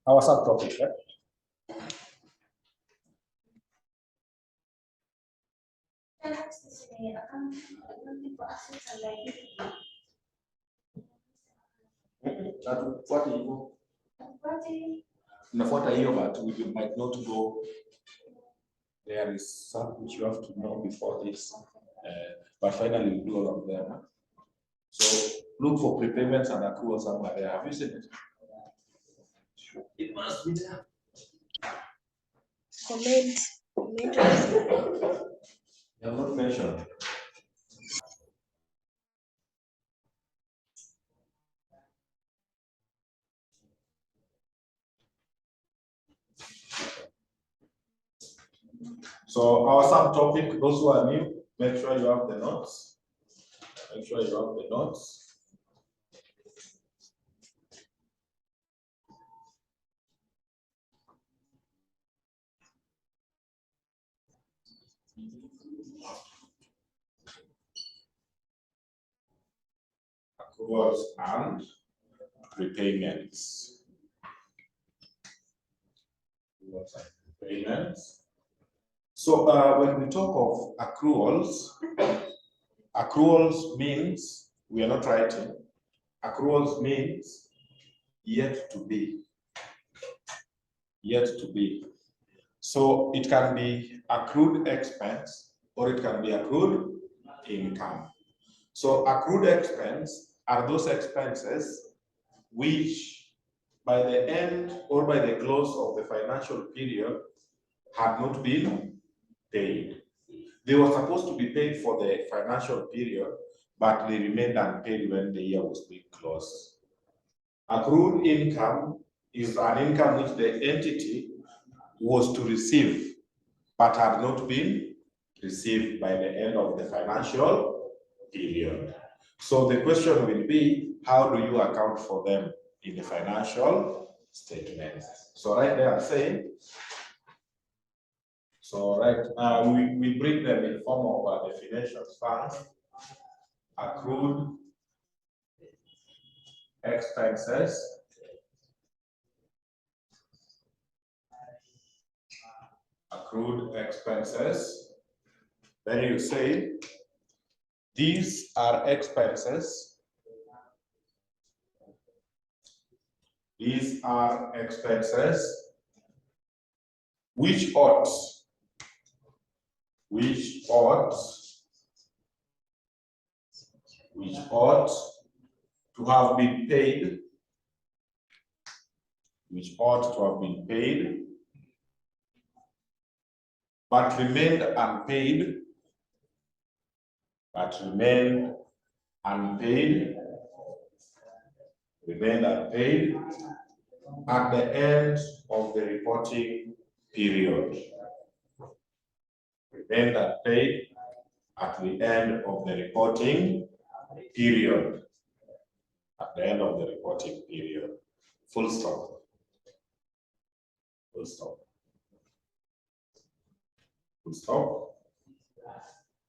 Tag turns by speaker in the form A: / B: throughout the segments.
A: our subtopic, right? Nafuata hiyo, but we might not go. There is some which you have to know before this, but finally we do all of them. So look for prepayments and accruals somewhere there. Have you seen it? It must be there.
B: Comment.
A: You have not mentioned. So our subtopic, those who are new, make sure you have the notes. Make sure you have the notes. Accruals and repayments. Accruals and repayments. So when we talk of accruals, accruals means we are not writing. Accruals means yet to be. Yet to be. So it can be accrued expense or it can be accrued income. So accrued expense are those expenses which by the end or by the close of the financial period had not been paid. They were supposed to be paid for the financial period, but they remained unpaid when the year was being closed. Accrued income is an income which the entity was to receive, but had not been received by the end of the financial period. So the question will be, how do you account for them in the financial statements? So right there I'm saying, we bring them in form of definitions first. Accrued expenses, accrued expenses. Then you say, these are expenses. These are expenses which ought to have been paid, but remained unpaid, at the end of the reporting period. Remained unpaid at the end of the reporting period. At the end of the reporting period. Full stop. Full stop. Full stop.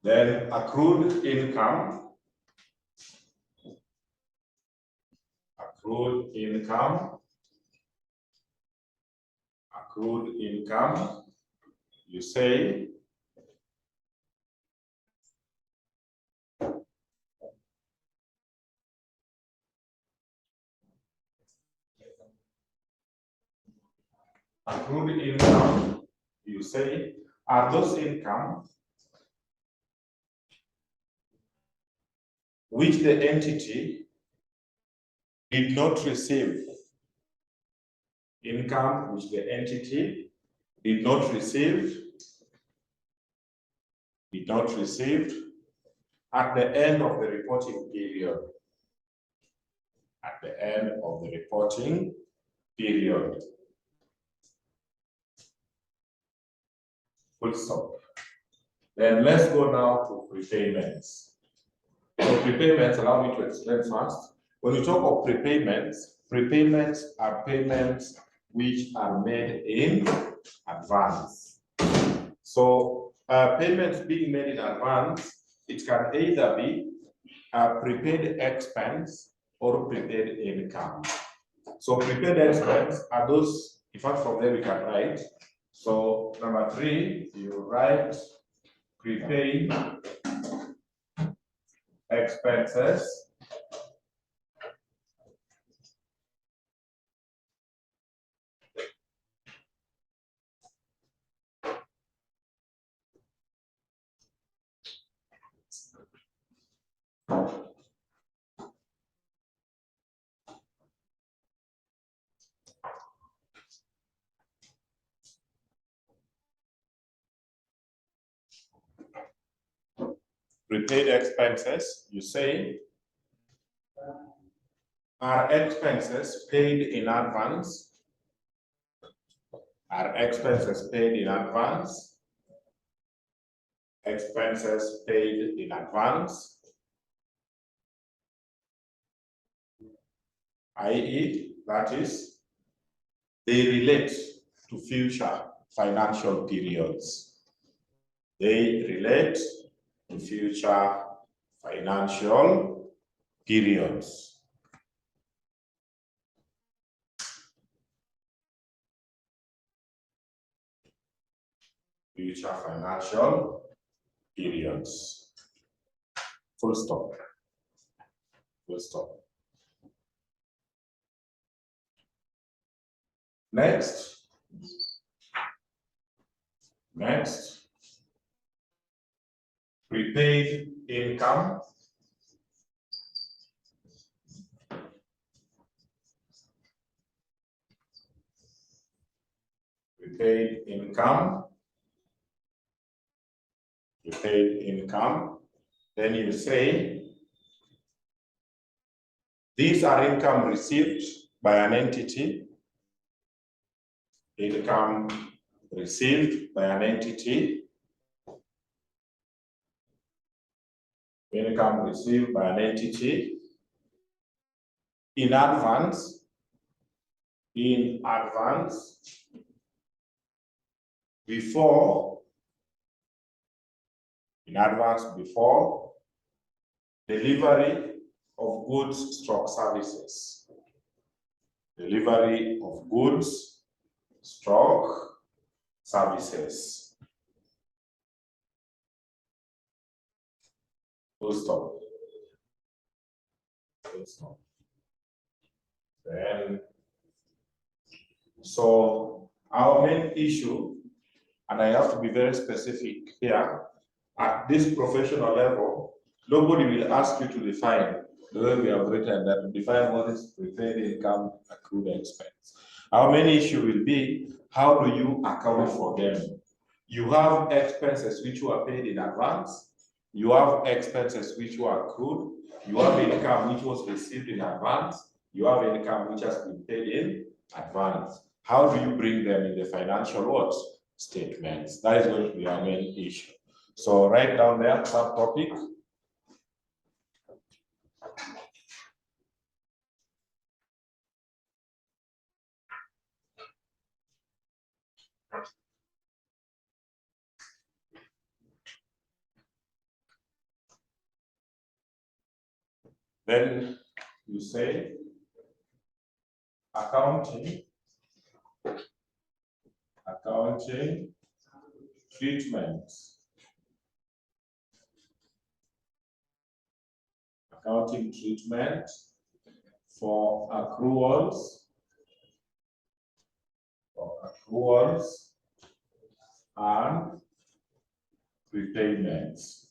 A: Then accrued income. Accrued income. Accrued income. You say accrued income, you say, are those income which the entity did not receive. Income which the entity did not receive at the end of the reporting period. At the end of the reporting period. Full stop. Then let's go now to prepayments. So prepayments, allow me to explain first. When we talk of prepayments, prepayments are payments which are made in advance. So payments being made in advance, it can either be a prepaid expense or prepaid income. So prepaid expense are those, in fact, from there we can write. So number 3, you write prepaid expenses prepaid expenses, you say, are expenses paid in advance, are expenses paid in advance, expenses paid in advance, i.e., that is, they relate to future financial periods. They relate to future financial periods. Future financial periods. Full stop. Full stop. Next. Next. Prepaid income. Prepaid income. Prepaid income. Then you say, these are income received by an entity. Income received by an entity. Income received by an entity in advance. In advance. Before. In advance before delivery of goods stock services. Delivery of goods stock services. Full stop. Full stop. Then, so our main issue, and I have to be very specific here, at this professional level, nobody will ask you to define the way we have written that, to define what is prepaid income, accrued expense. Our main issue will be, how do you account for them? You have expenses which were paid in advance. You have expenses which were accrued. You have income which was received in advance. You have income which has been paid in advance. How do you bring them in the financial what? Statements? That is going to be our main issue. So write down there subtopic. Then you say accounting treatment. Accounting treatment for accruals and prepayments.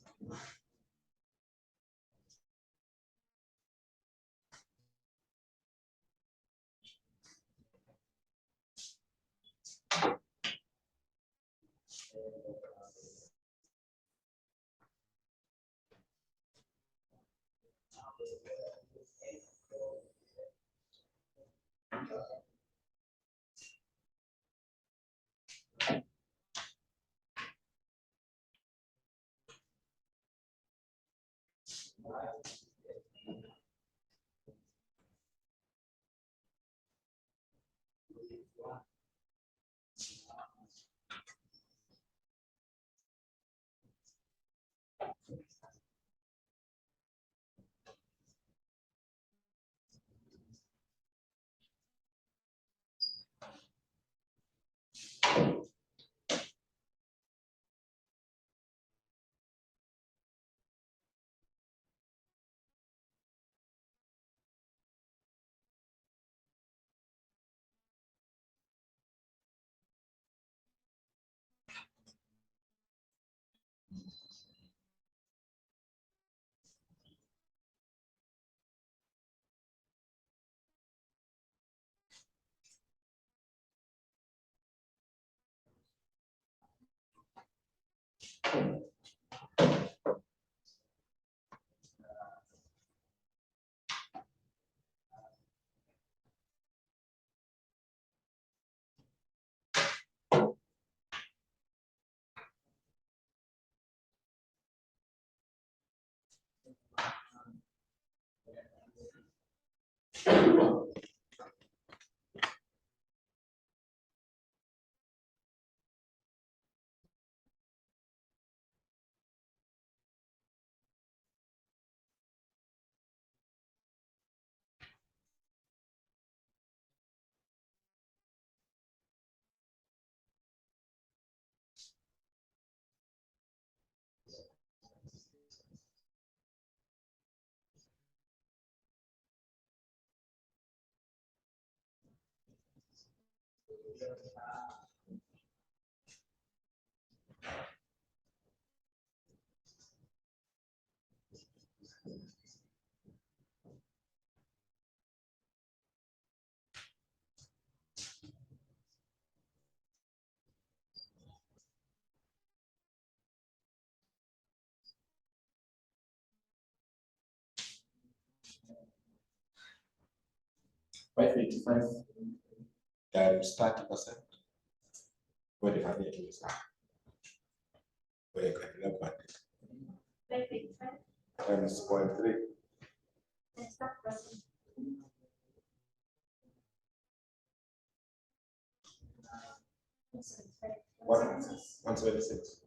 A: 585 times 30%. What if I need to use that? What you can look at it.
B: 585
A: Times 0.3.
B: times 30%.
A: What? 176.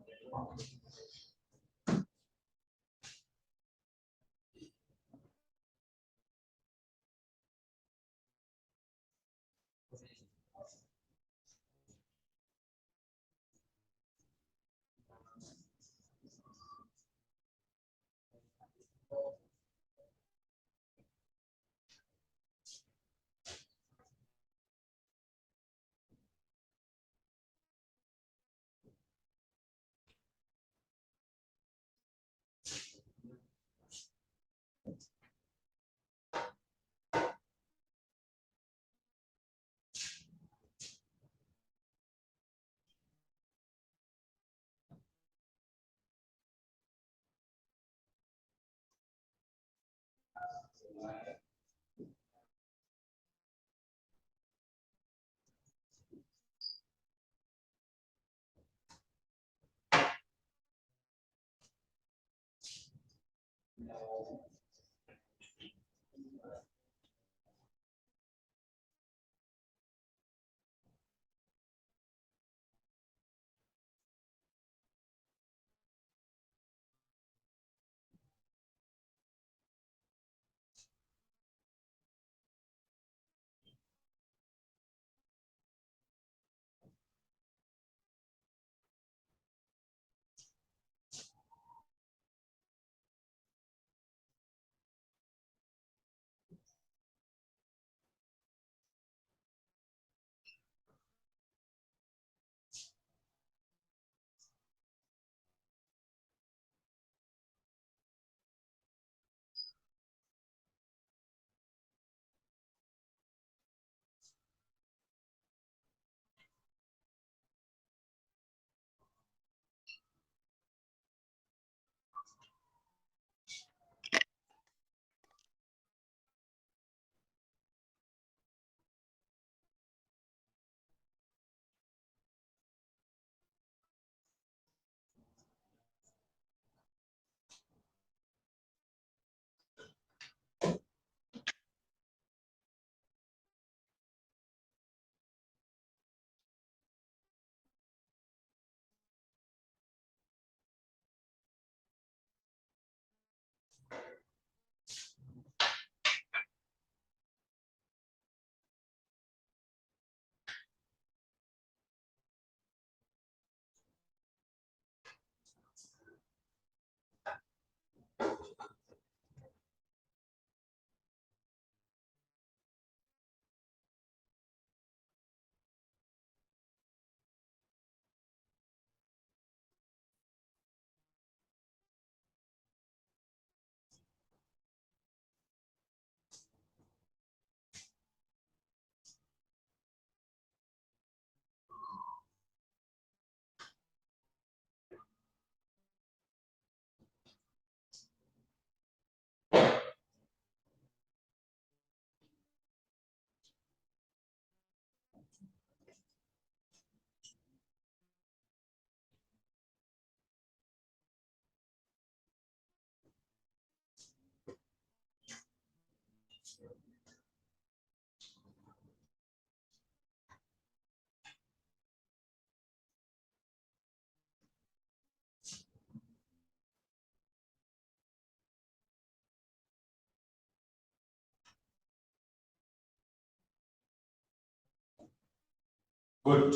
A: Good.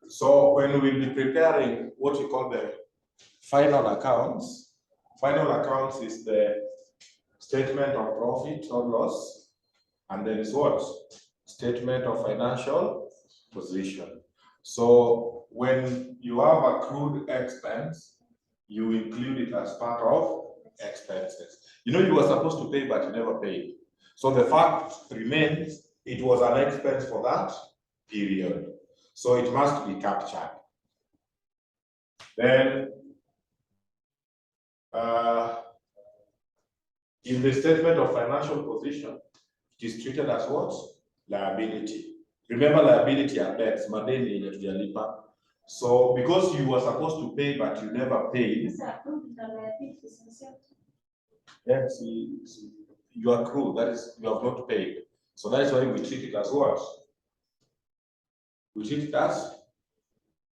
A: So when we will be preparing what we call the final accounts is the statement of profit or loss, and there is what? Statement of financial position. So when you have accrued expense, you include it as part of expenses. You know, you were supposed to pay, but you never paid. So the fact remains, it was an expense for that period. So it must be captured. Then, in the statement of financial position, it is treated as what? Liability. Remember, liability are debts, madeni yenye tujalipa. So because you were supposed to pay, but you never paid, yes, you accrue, that is, you have not paid. So that is why we treat it as what? We treat it as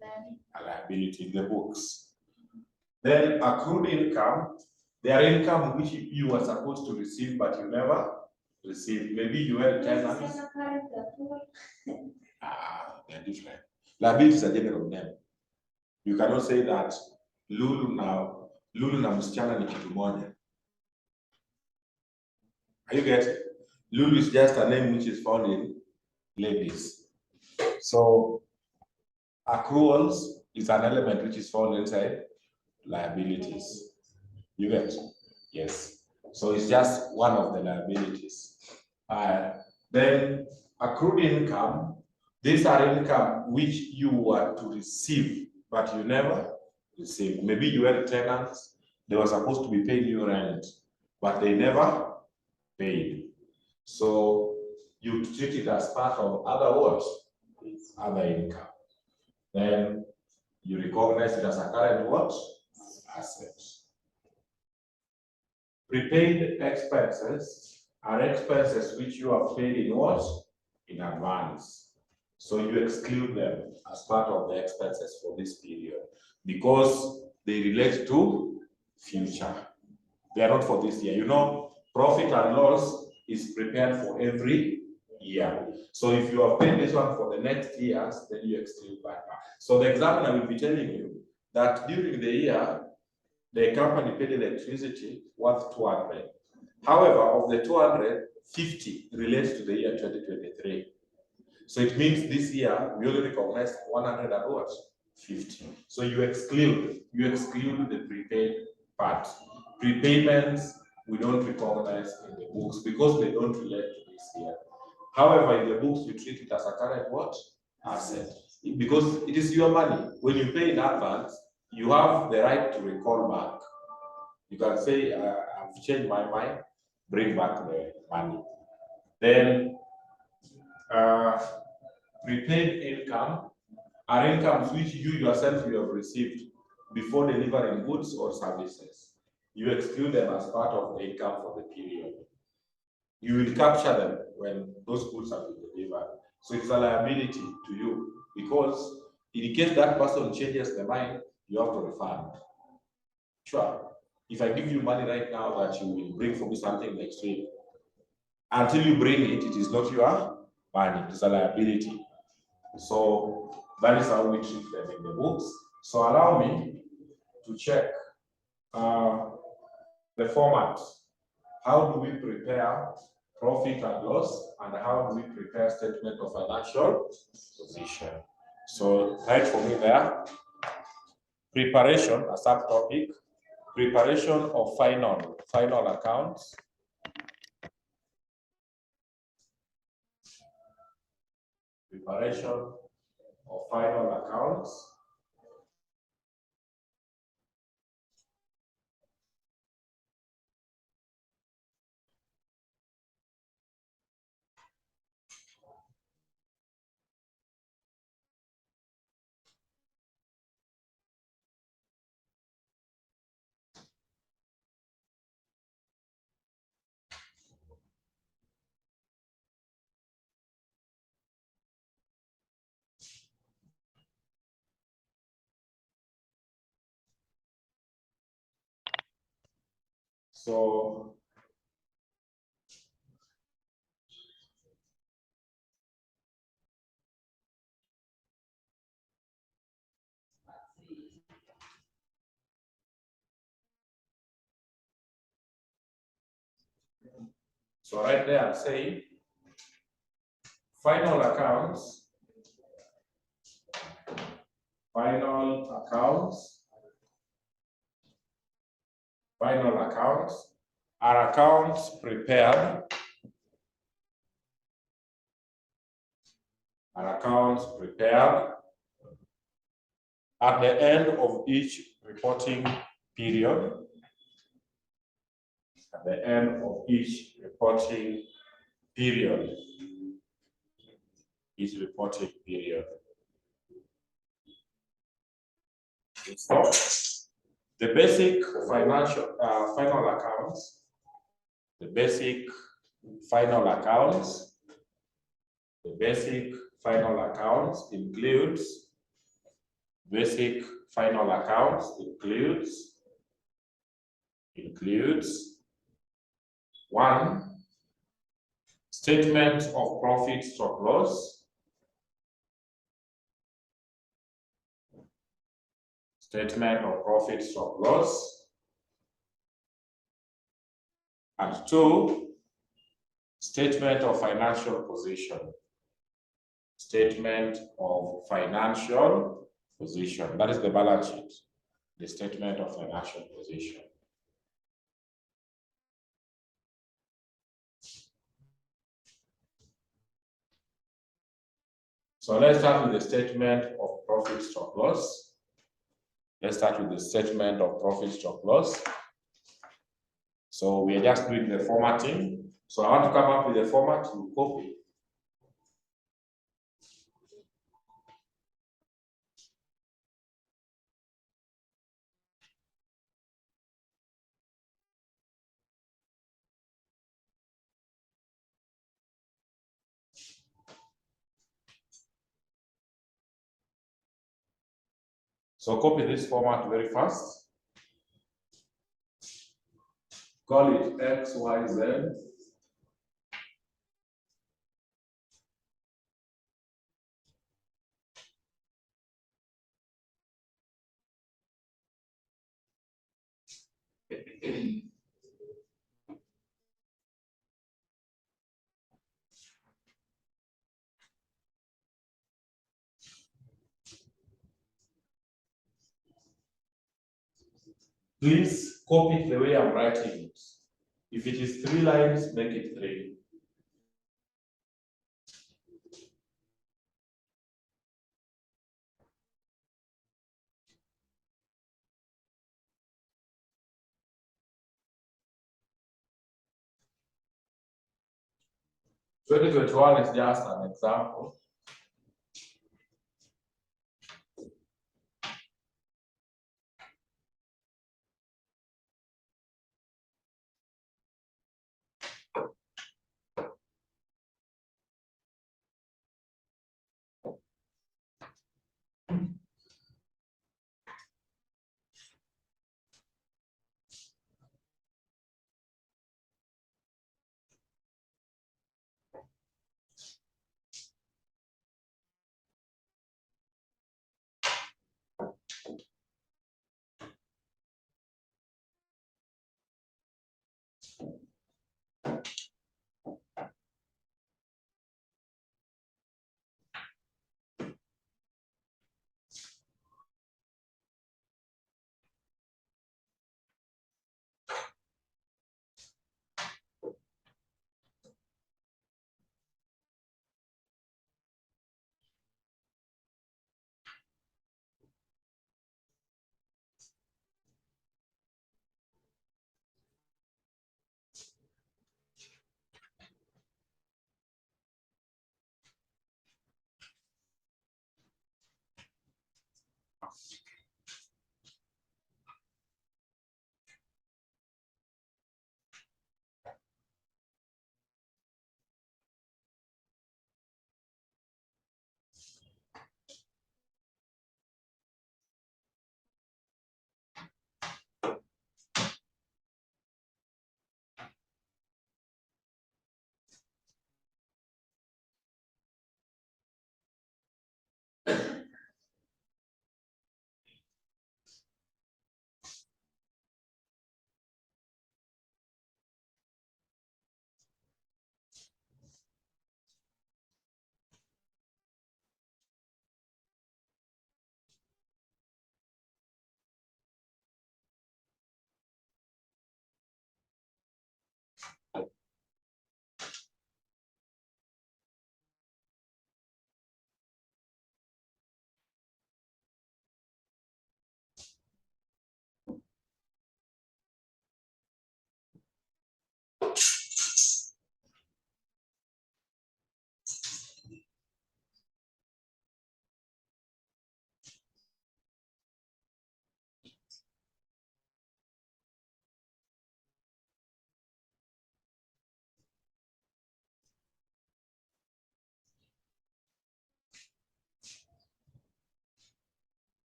A: a liability in the books. Then accrued income, they are income which you were supposed to receive, but you never received. Maybe you had tenants. They're different. Liability is a general name. You cannot say that Lulu na msichana ni kitu moja. Are you getting? Lulu is just a name which is found in ladies. So accruals is an element which is found inside liabilities. You get? Yes. So it's just one of the liabilities. Then accrued income, these are income which you were to receive, but you never received. Maybe you had tenants, they were supposed to be paying you rent, but they never paid. So you treat it as part of other what? Other income. Then you recognize it as a current what? Asset. Prepaid expenses are expenses which you have paid in what? In advance. So you exclude them as part of the expenses for this period because they relate to future. They are not for this year. You know, profit and loss is prepared for every year. So if you have paid this one for the next years, then you exclude that part. So the examiner will be telling you that during the year, the company paid electricity worth 200. However, of the 200, 50 relates to the year 2023. So it means this year we only recognize 100 and what? 50. So you exclude the prepaid part. Prepayments we don't recognize in the books because they don't relate to this year. However, in the books you treat it as a current what? Asset. Because it is your money. When you pay in advance, you have the right to recall back. You can say, I've changed my mind, bring back the money. Then prepaid income are incomes which you yourself you have received before delivering goods or services. You exclude them as part of the income for the period. You will capture them when those goods have been delivered. So it's a liability to you because in case that person changes their mind, you have to refund. Sure. If I give you money right now that you will bring for me something next week, until you bring it, it is not your money, it is a liability. So that is how we treat them in the books. So allow me to check the format. How do we prepare profit and loss, and how do we prepare statement of financial position? So write for me there. Preparation, a subtopic. Preparation of final accounts. Preparation of final accounts. So So right there I'm saying final accounts are accounts prepared at the end of each reporting period. At the end of each reporting period. So the basic financial final accounts, includes one, statement of profit stock loss, and two, statement of financial position. That is the balance sheet, the statement of financial position. So let's start with the statement of profit stock loss. So we are just doing the formatting. So I want to come up with a format to copy. So copy this format very fast. Call it XYZ. Please copy it the way I'm writing it. If it is 3 lines, make it 3. (2021) is just an example.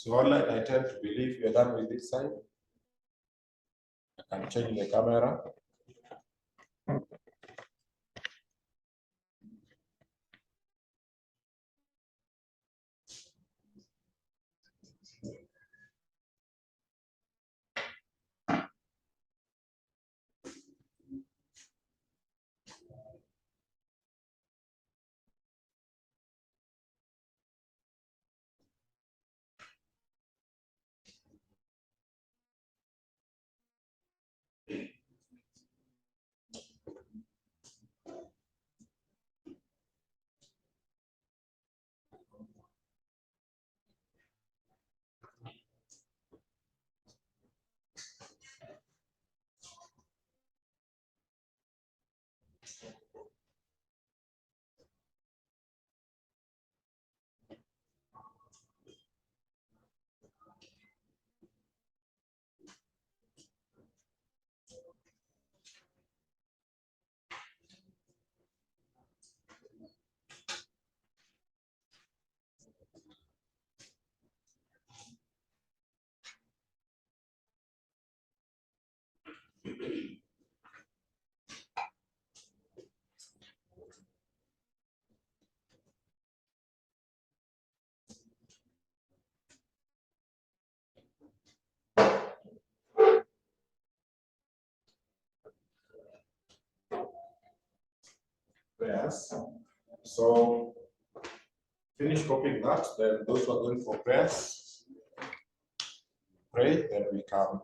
A: So I tend to believe you're done with this side. I can change the camera. Prayers. So finish copying that. Then those who are going for prayers, pray. Then we come.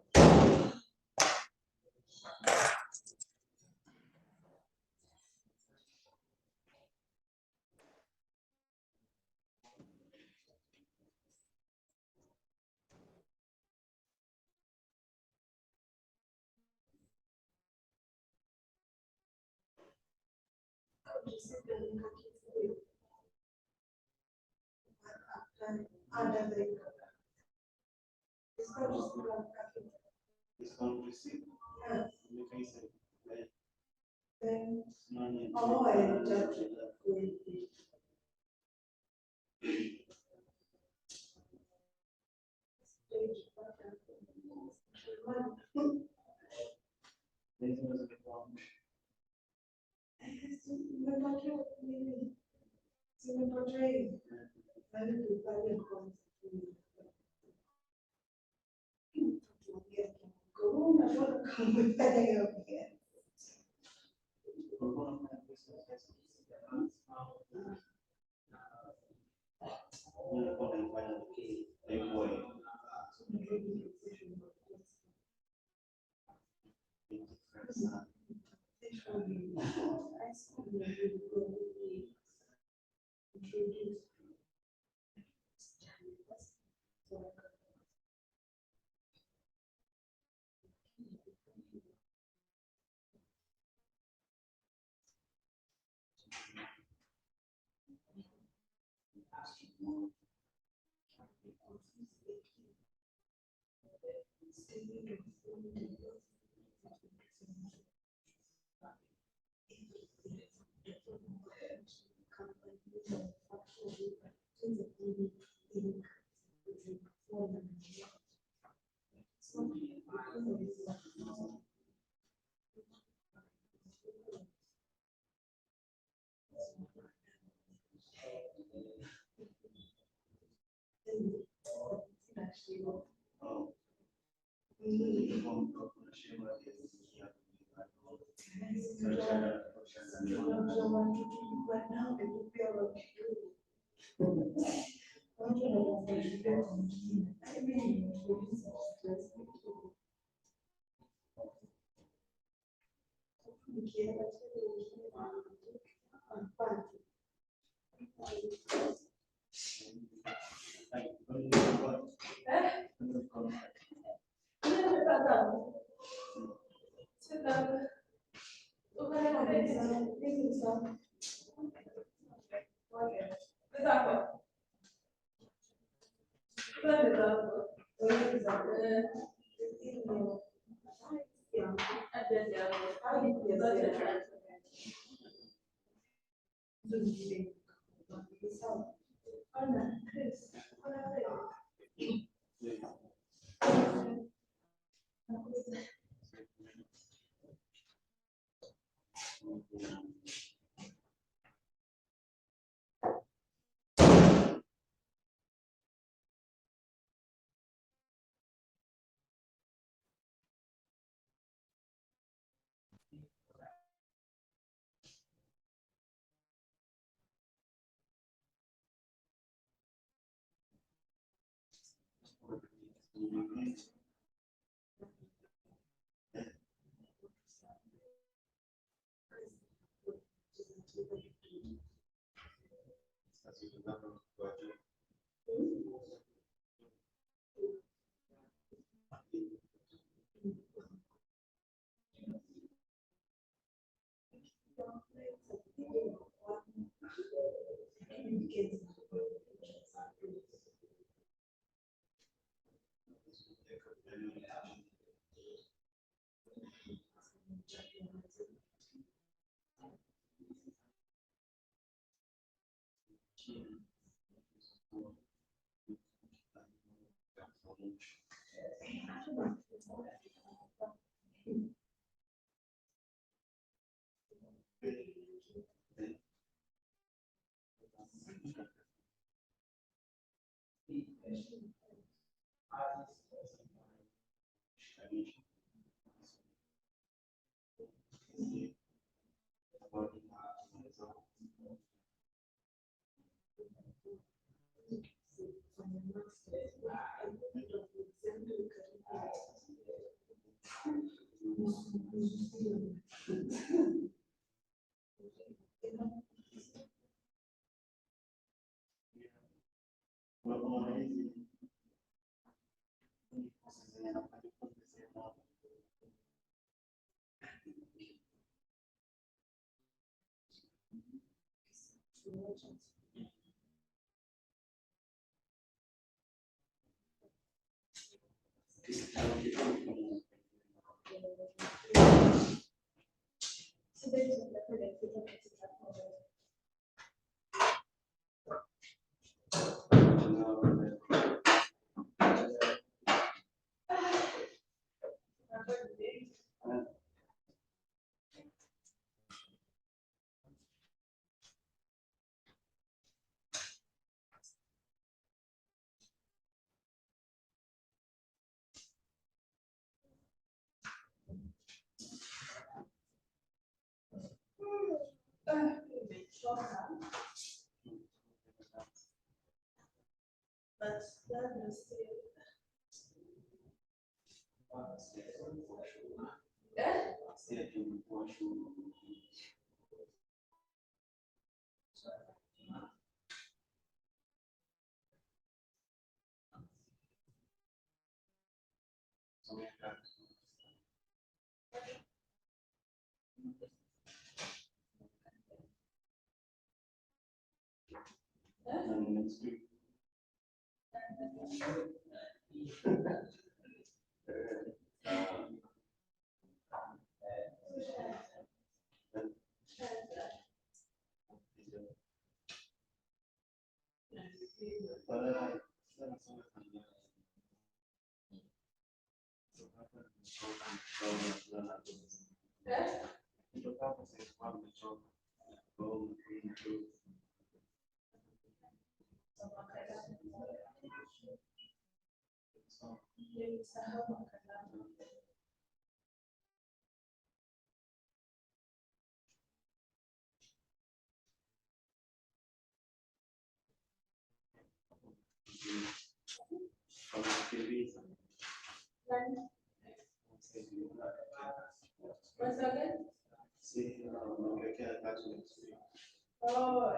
B: Oh,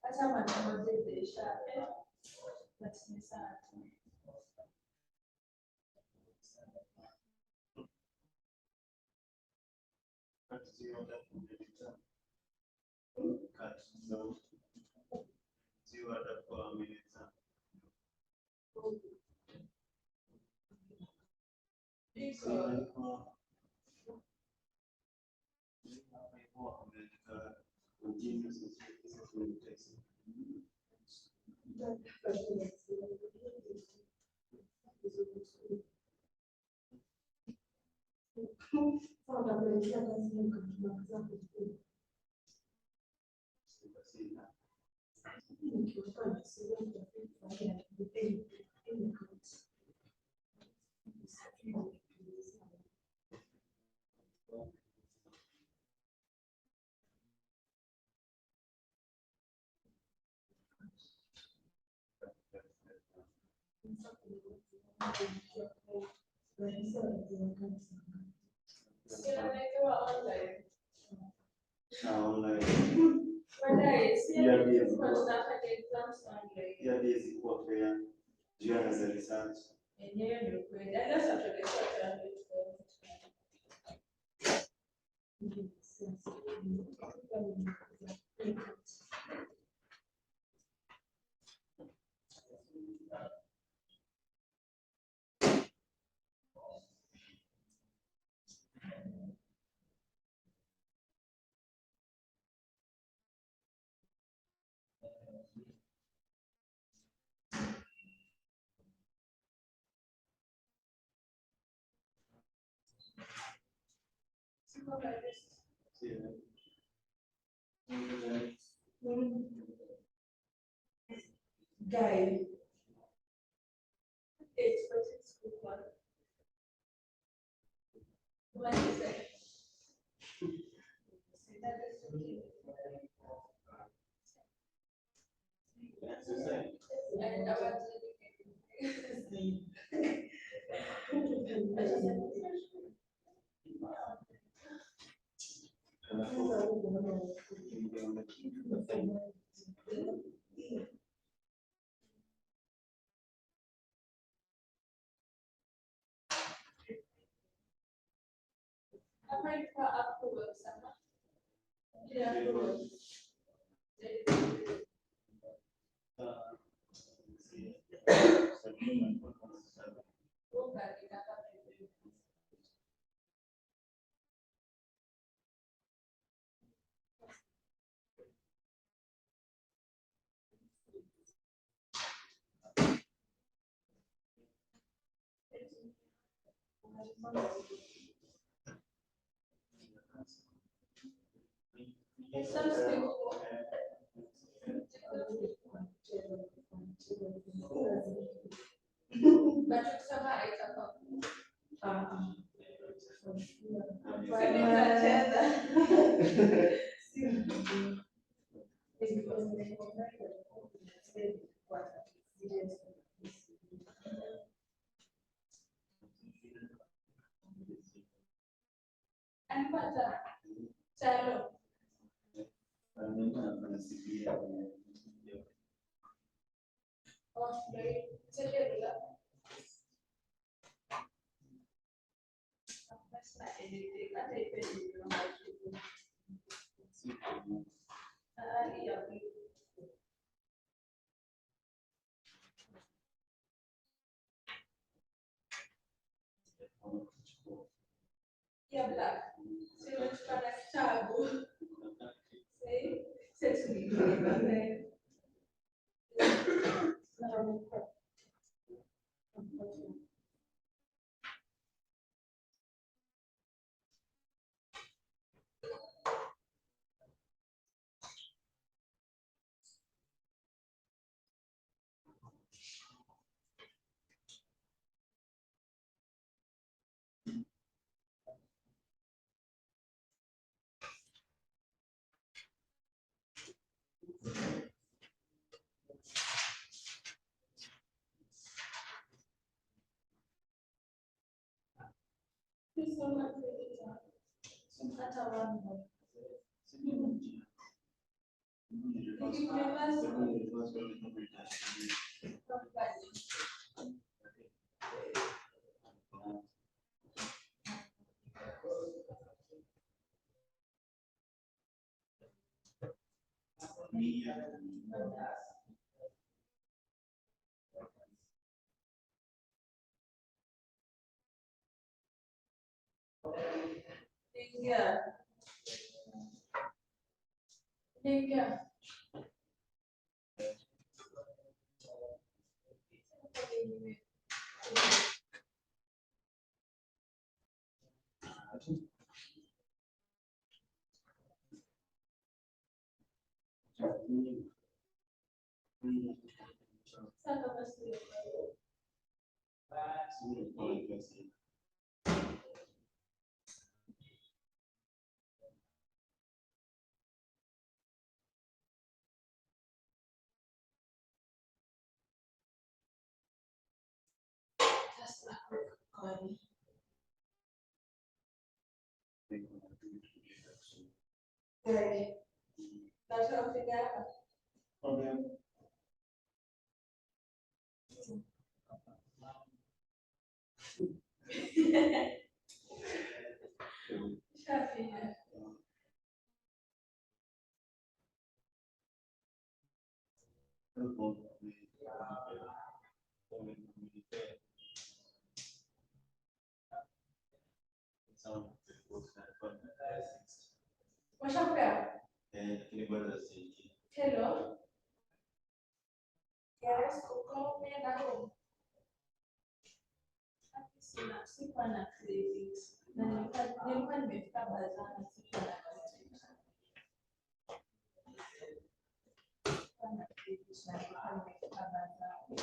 B: acha manamozidisha. Lakini sana. Guy. What is it? Yeah, black. So let's try that taboo. Say, to me. Yeah. Yeah. Sasa basi nataka kufika hapa. Shafika. Washafika? Hello? Yes, uko umeenda home? Sikuwa na credit. Na nilikuwa nimefika Bazana, sikuwa na credit. Sikuwa na credit na nilikuwa nimefika Bazana.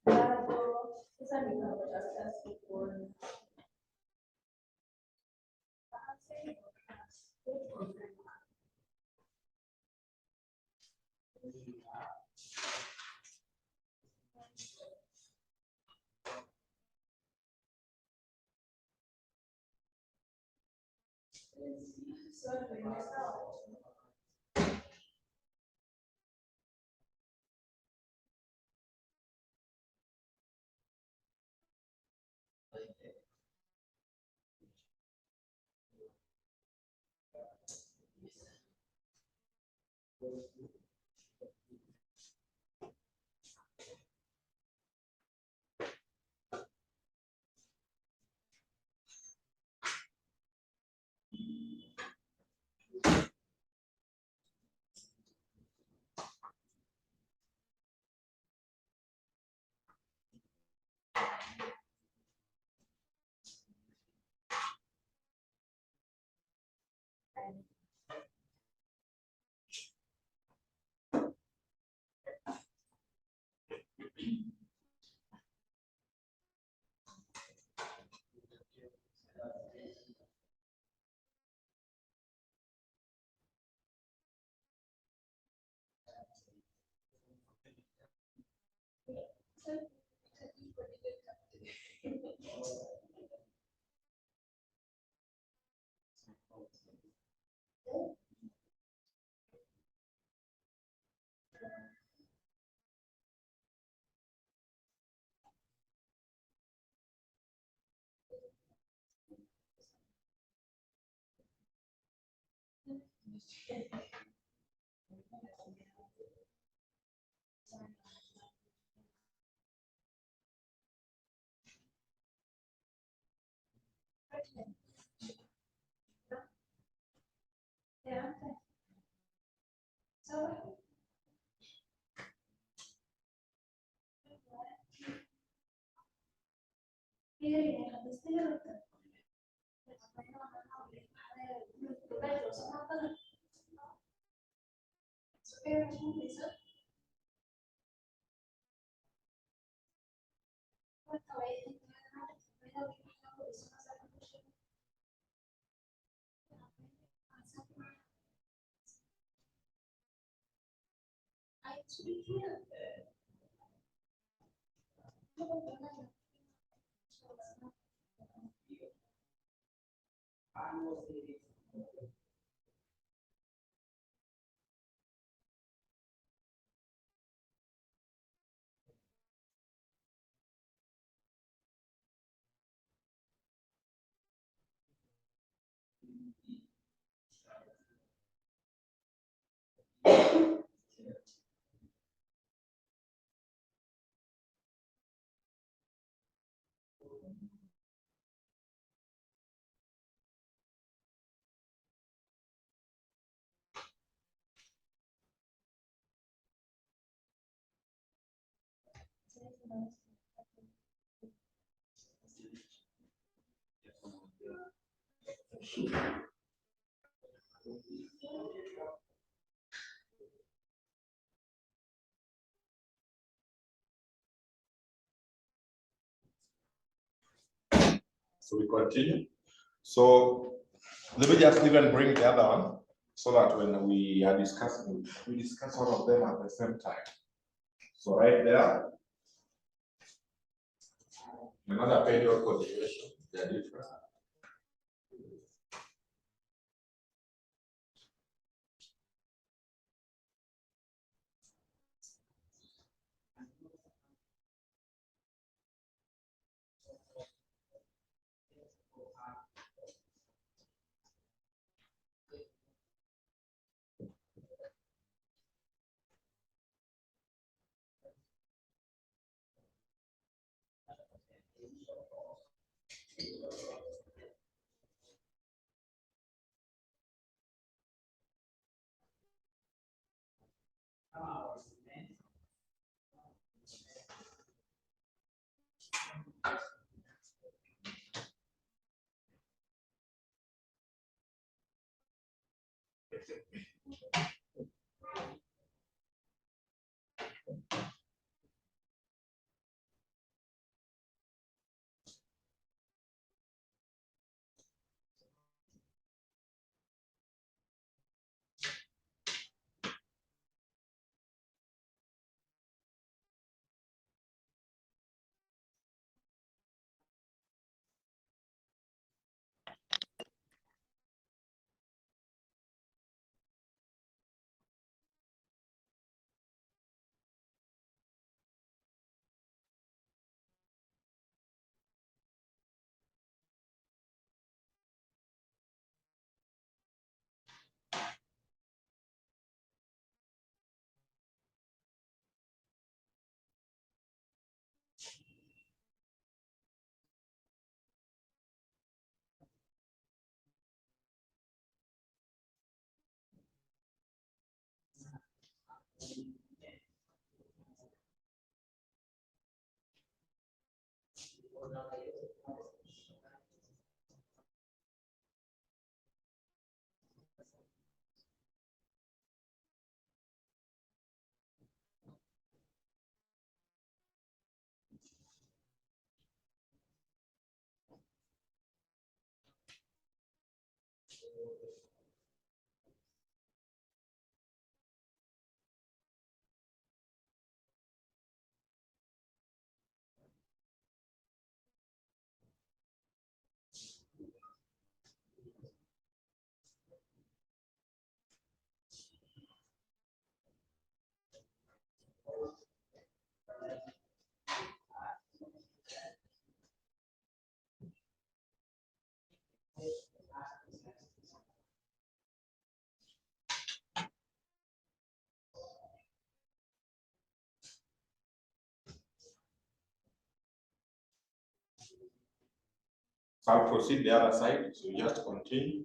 B: Bado, sasa nikatafuta sikuona. Sorry, nimesahau. Yeah. So,
A: So we continue. So let me just even bring the other one so that when we are discussing, we discuss all of them at the same time. So right there, another page of continuation, they are different. So I'll proceed the other side, so just continue.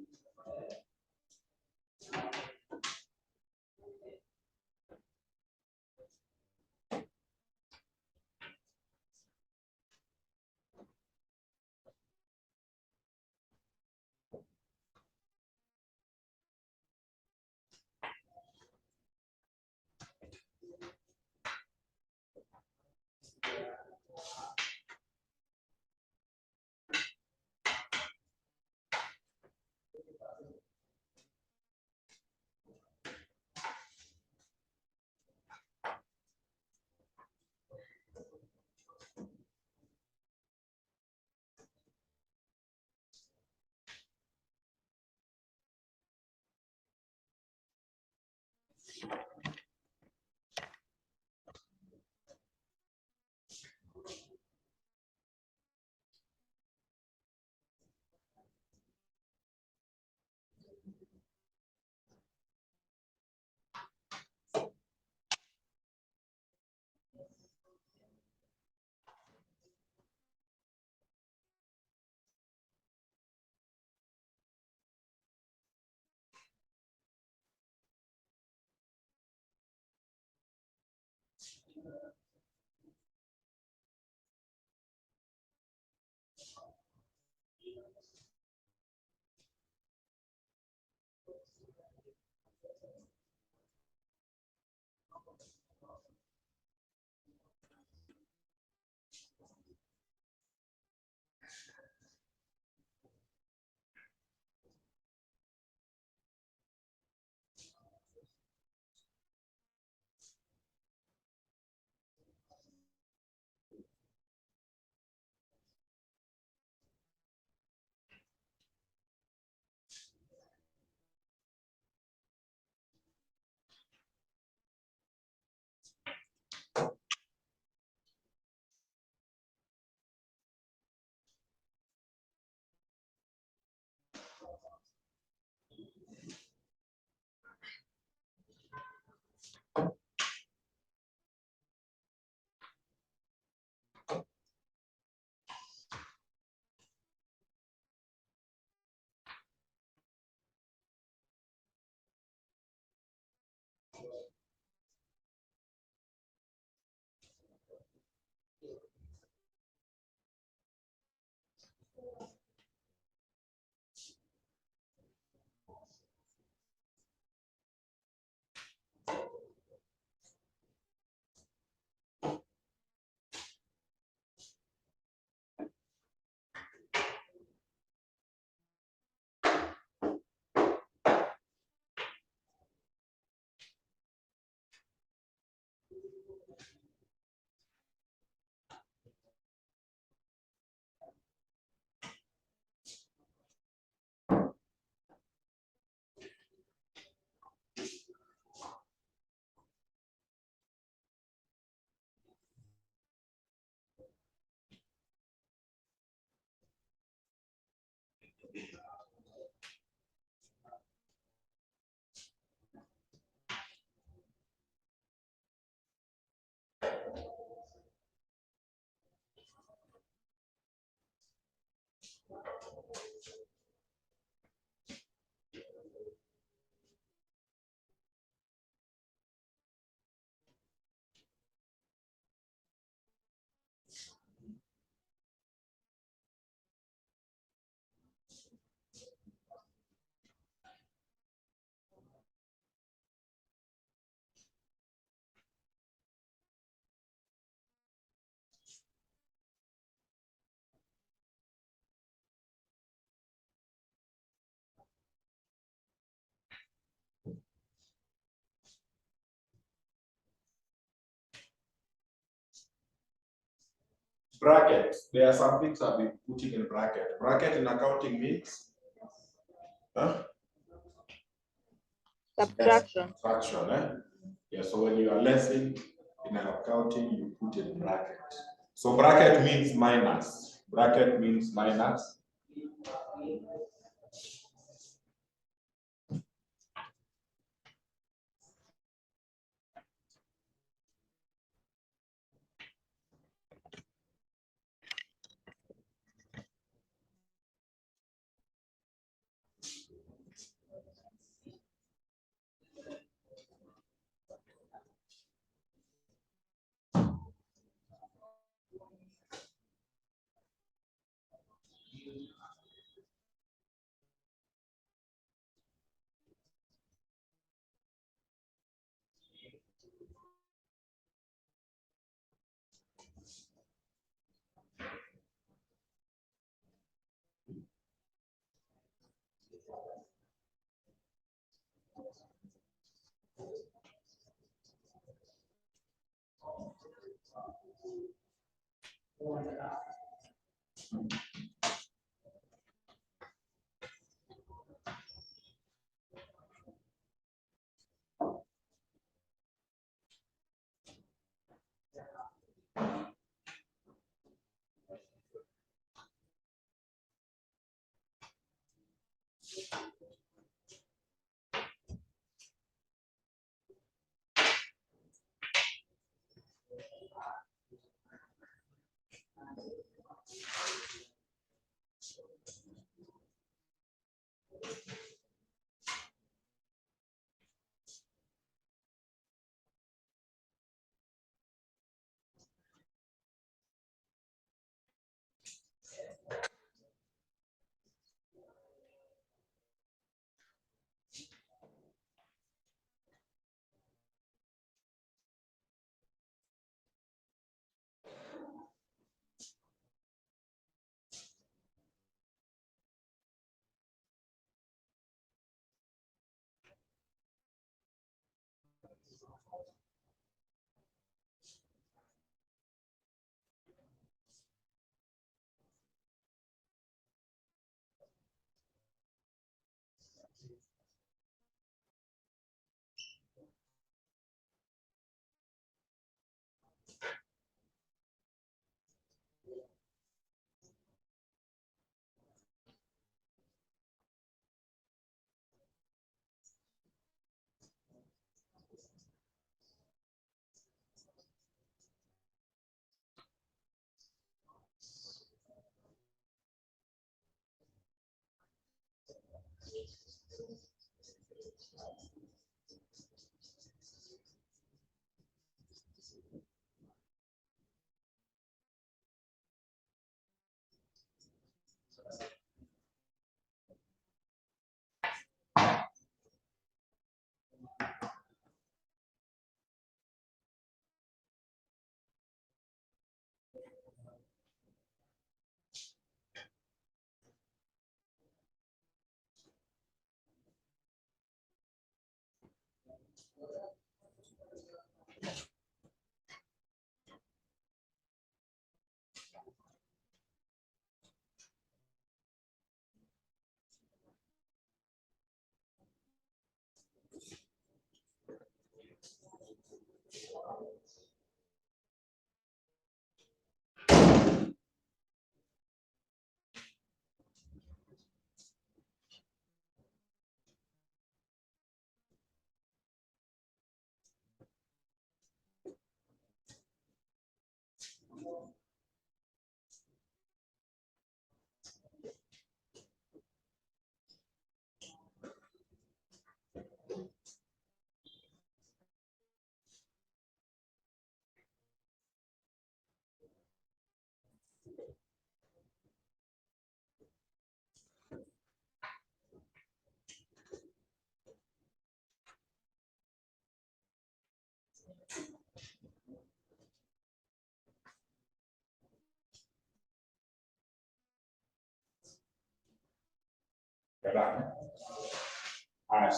A: Brackets. There are some things I've been putting in bracket. Bracket in accounting means
C: Subtraction.
A: Subtraction, eh? Yeah, so when you are lessing in accounting, you put in bracket. So bracket means minus. Bracket means minus.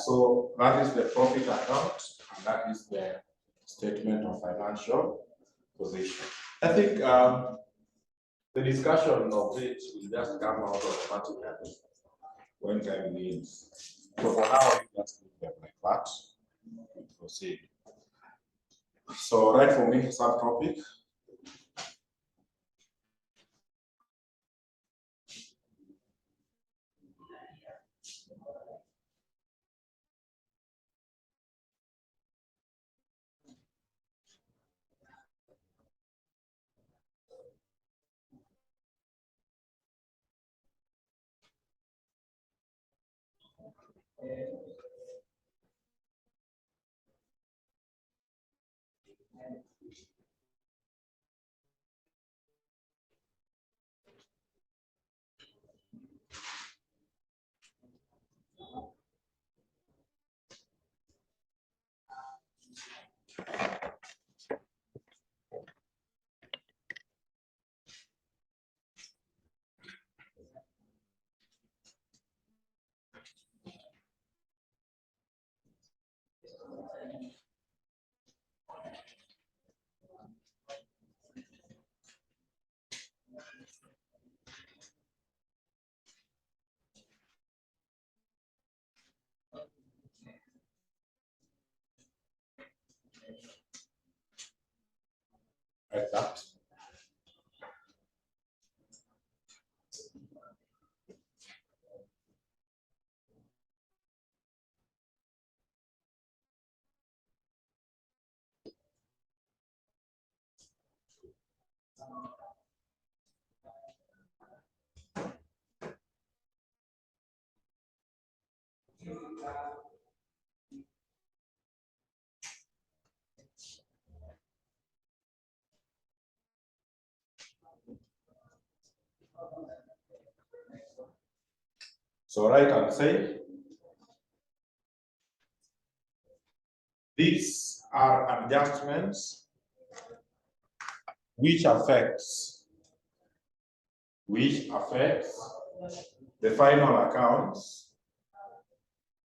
A: So that is the profit account, and that is the statement of financial position. I think the discussion of it will just come out automatically when time leaves. So for now, we just leave them like that. Proceed. So write for me subtopic. Like that. So write and say, these are adjustments which affects the final accounts,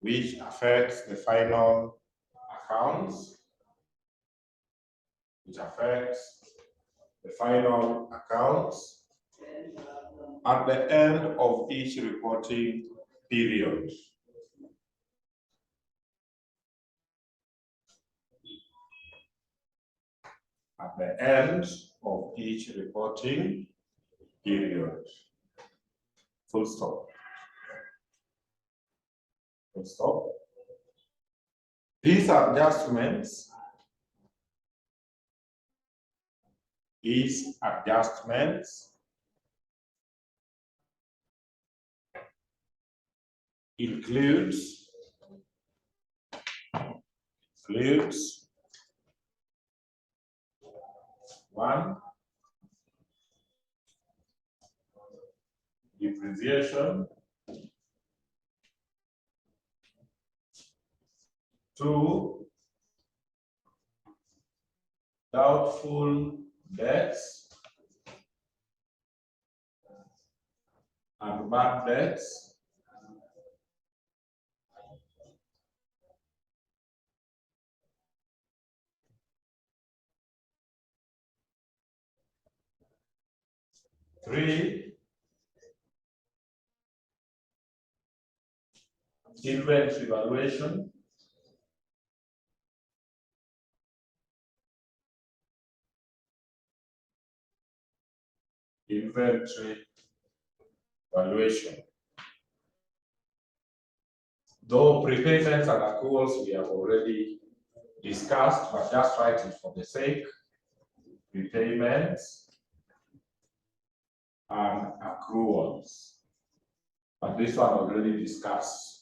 A: which affects the final accounts, which affects the final accounts at the end of each reporting period. At the end of each reporting period. Full stop. Full stop. These adjustments includes one, depreciation, two, doubtful debts and bad debts, 3, inventory valuation. Inventory valuation. Though prepayments and accruals we have already discussed, but just write it for the sake. Prepayments and accruals. But this one already discussed.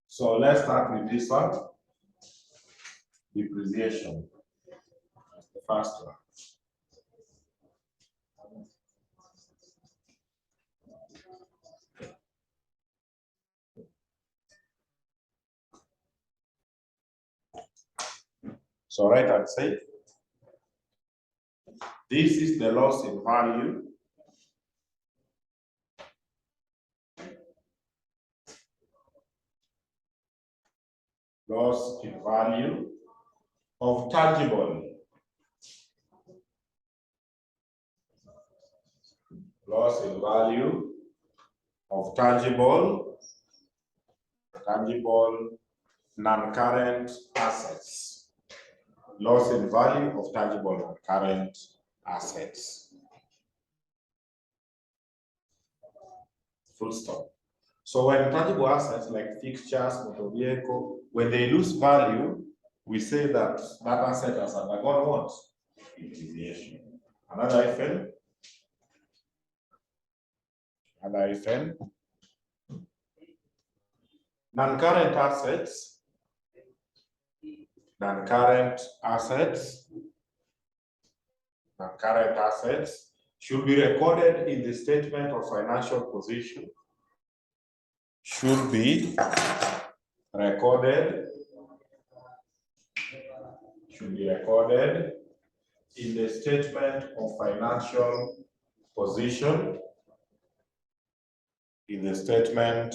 A: So let's start with this one. Depreciation. That's the first one. So right, I'd say this is the loss in value of tangible. Loss in value of tangible non-current assets. Loss in value of tangible non-current assets. Full stop. So when tangible assets like fixtures, motor vehicle, when they lose value, we say that that asset has undergone what? Depreciation. Another IFN. Non-current assets should be recorded in the statement of financial position. Should be recorded in the statement of financial position. In the statement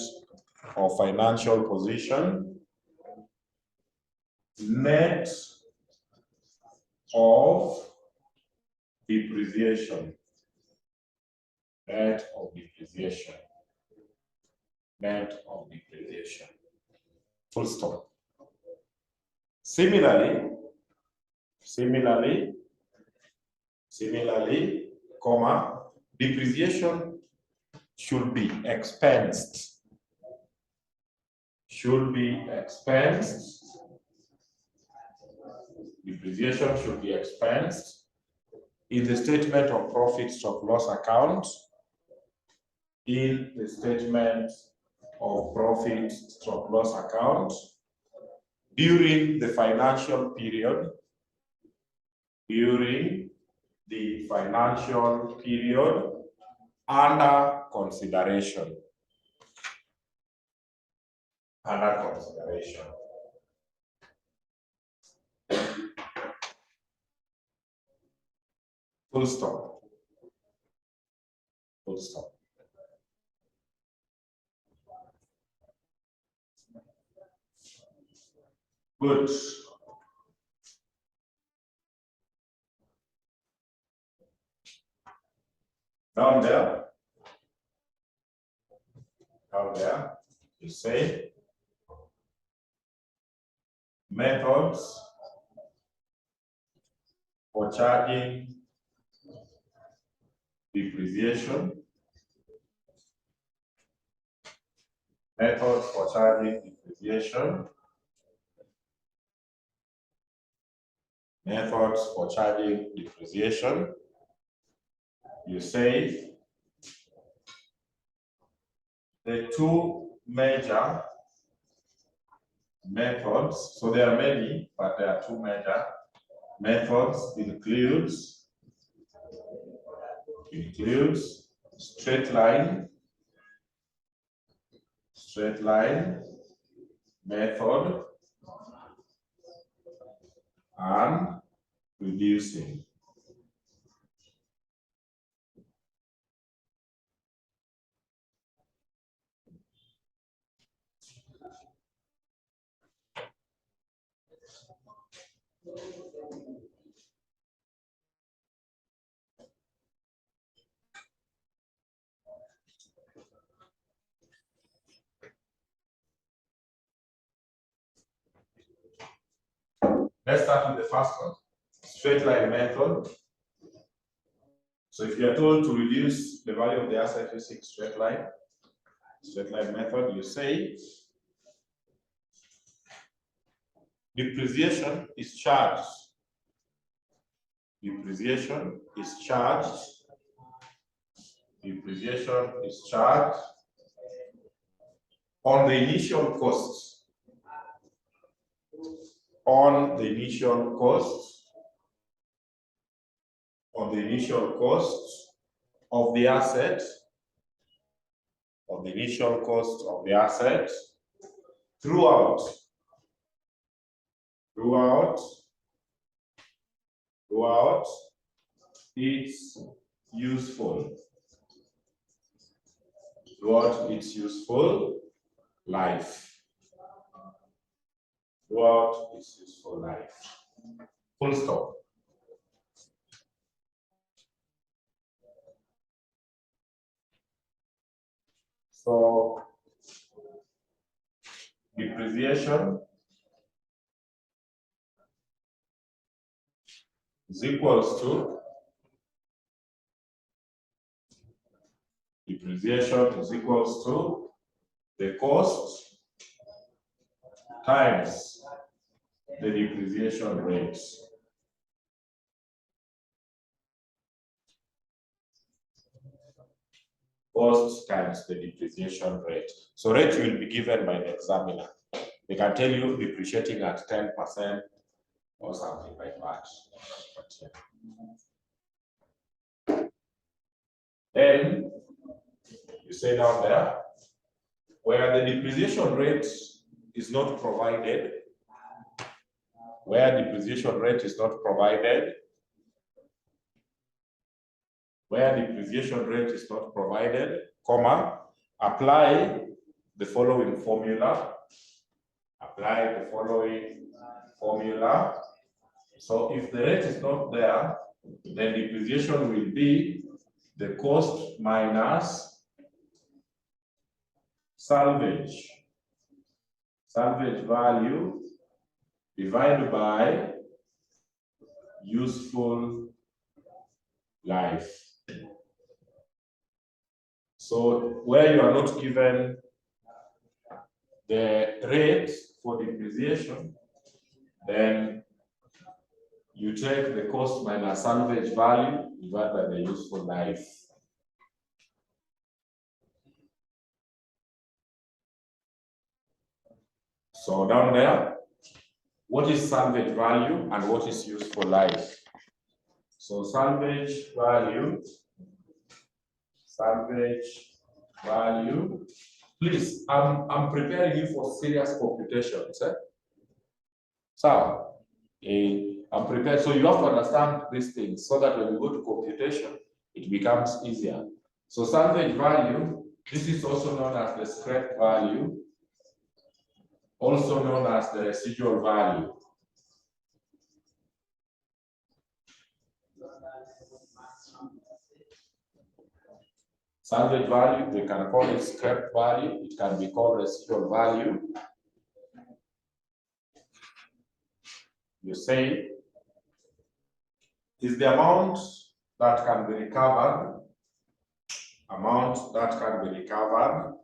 A: of financial position, net of depreciation. Net of depreciation. Net of depreciation. Full stop. Similarly, comma, depreciation should be expensed. Depreciation should be expensed in the statement of profit/loss account. In the statement of profit/loss account during the financial period. Under consideration. Full stop. Good. Down there, you say methods for charging depreciation. Methods for charging depreciation. You say the two major methods, so there are many, but there are two major methods, includes straight line method and reducing. Let's start with the first one, straight line method. So if you are told to reduce the value of the asset using straight line method, you say depreciation is charged. Depreciation is charged. Depreciation is charged on the initial cost. On the initial cost. On the initial cost of the asset. On the initial cost of the asset throughout its useful life. Throughout its useful life. Full stop. So depreciation is equals to the cost times the depreciation rate. Cost times the depreciation rate. So rate will be given by the examiner. They can tell you depreciating at 10% or something like that. Then you say down there, where the depreciation rate is not provided, comma, apply the following formula. So if the rate is not there, then depreciation will be the cost minus salvage value divided by useful life. So where you are not given the rate for depreciation, then you take the cost minus salvage value divided by the useful life. So down there, what is salvage value and what is useful life? So salvage value, please, I'm preparing you for serious computations. So, I'm prepared. So you have to understand these things so that when you go to computation, it becomes easier. So salvage value, this is also known as the scrap value, also known as the residual value. Salvage value, we can call it scrap value, it can be called residual value. You say, is the amount that can be recovered, amount that can be recovered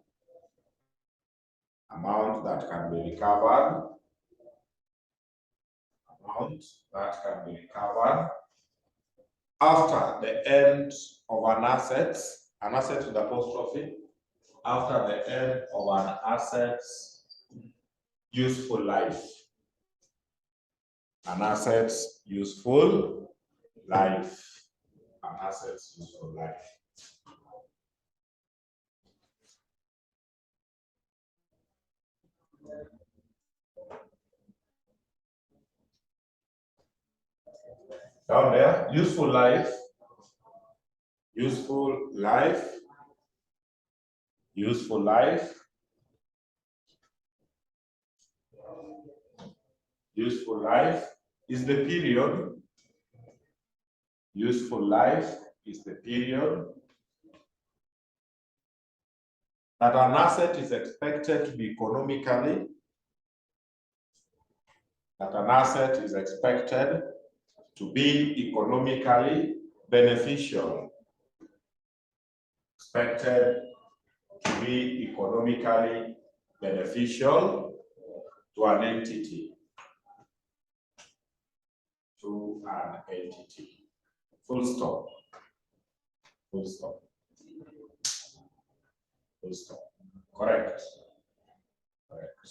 A: after the end of an asset with apostrophe, after the end of an asset's useful life. An asset's useful life. An asset's useful life. Down there, useful life, useful life is the period. Useful life is the period that an asset is expected to be economically that an asset is expected to be economically beneficial. Expected to be economically beneficial to an entity. To an entity. Full stop. Full stop. Full stop. Correct. Correct.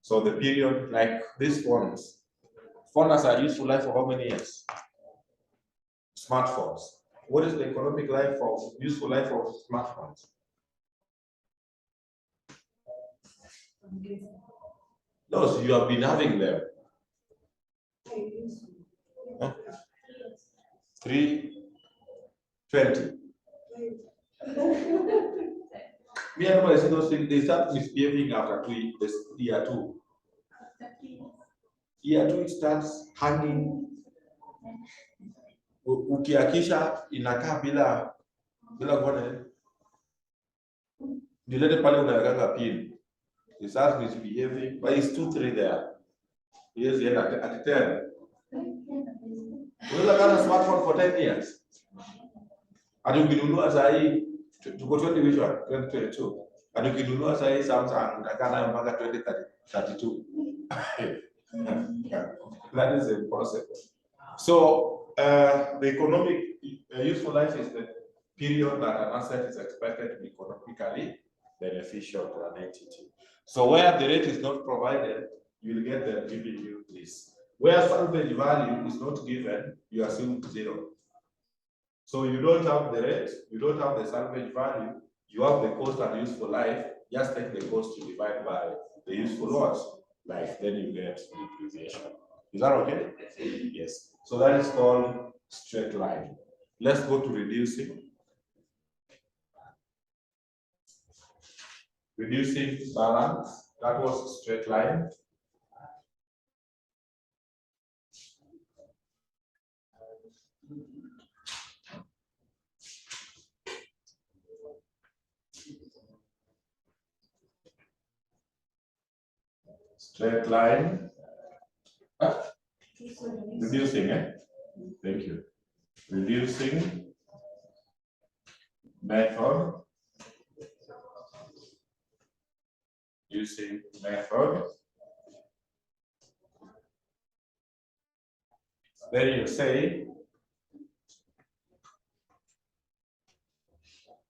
A: So the period, like these phones are useful life for how many years? Smartphones. What is the economic life of useful life of smartphones? Those you have been having them. Huh? 320. Me and my those things, they start misbehaving after year 2. Year 2 it starts hanging. Ukiakisha inakaa bila kuona. Nilete pale unaweka pin. It starts misbehaving, but it's 2-3 there. Yes, at 10. Unaweza kana smartphone for 10 years. Hadi ukinunua saa hii tuko 2022. Hadi ukinunua saa hii Samsung utakana mpaka 2032. That is impossible. So the economic useful life is the period that an asset is expected to be economically beneficial to an entity. So where the rate is not provided, you will get them giving you this. Where salvage value is not given, you assume 0. So you don't have the rate, you don't have the salvage value, you have the cost and useful life. Just take the cost to divide by the useful life, then you get depreciation. Is that okay? Yes. So that is called straight line. Let's go to reducing. Reducing balance, that was straight line. Straight line. Reducing, Thank you. Reducing method. Using method. Then you say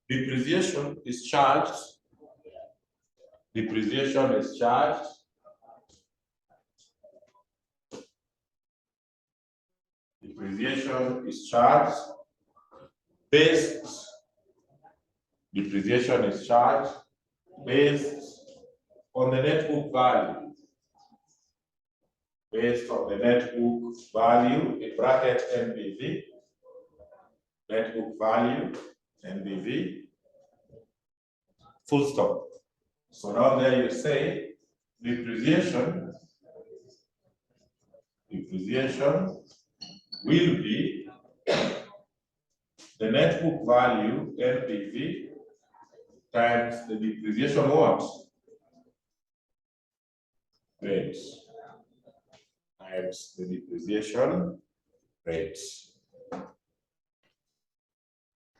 A: depreciation is charged. Depreciation is charged. Depreciation is charged based. Depreciation is charged based on the net book value. Based on the net book value, in bracket NBV. Net book value, NBV. Full stop. So now there you say depreciation will be the net book value NPV times the depreciation what? Rate times the depreciation rate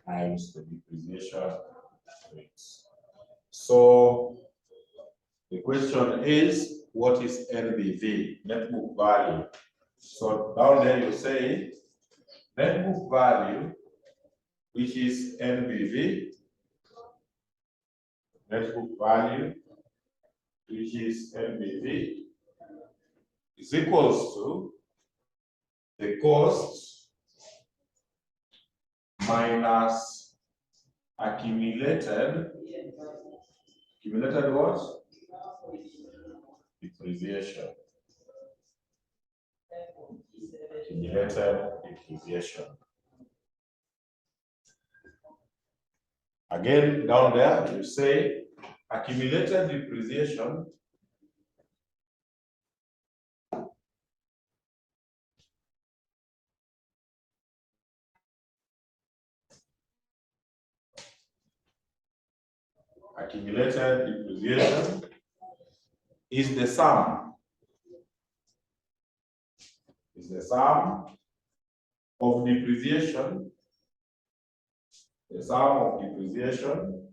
A: times the depreciation rate. So the question is, what is NBV, net book value? So down there you say net book value, which is NBV, net book value, which is NBV, is equals to the cost minus accumulated what? Depreciation. Accumulated depreciation. Again, down there, you say accumulated depreciation is the sum is the sum of depreciation, the sum of depreciation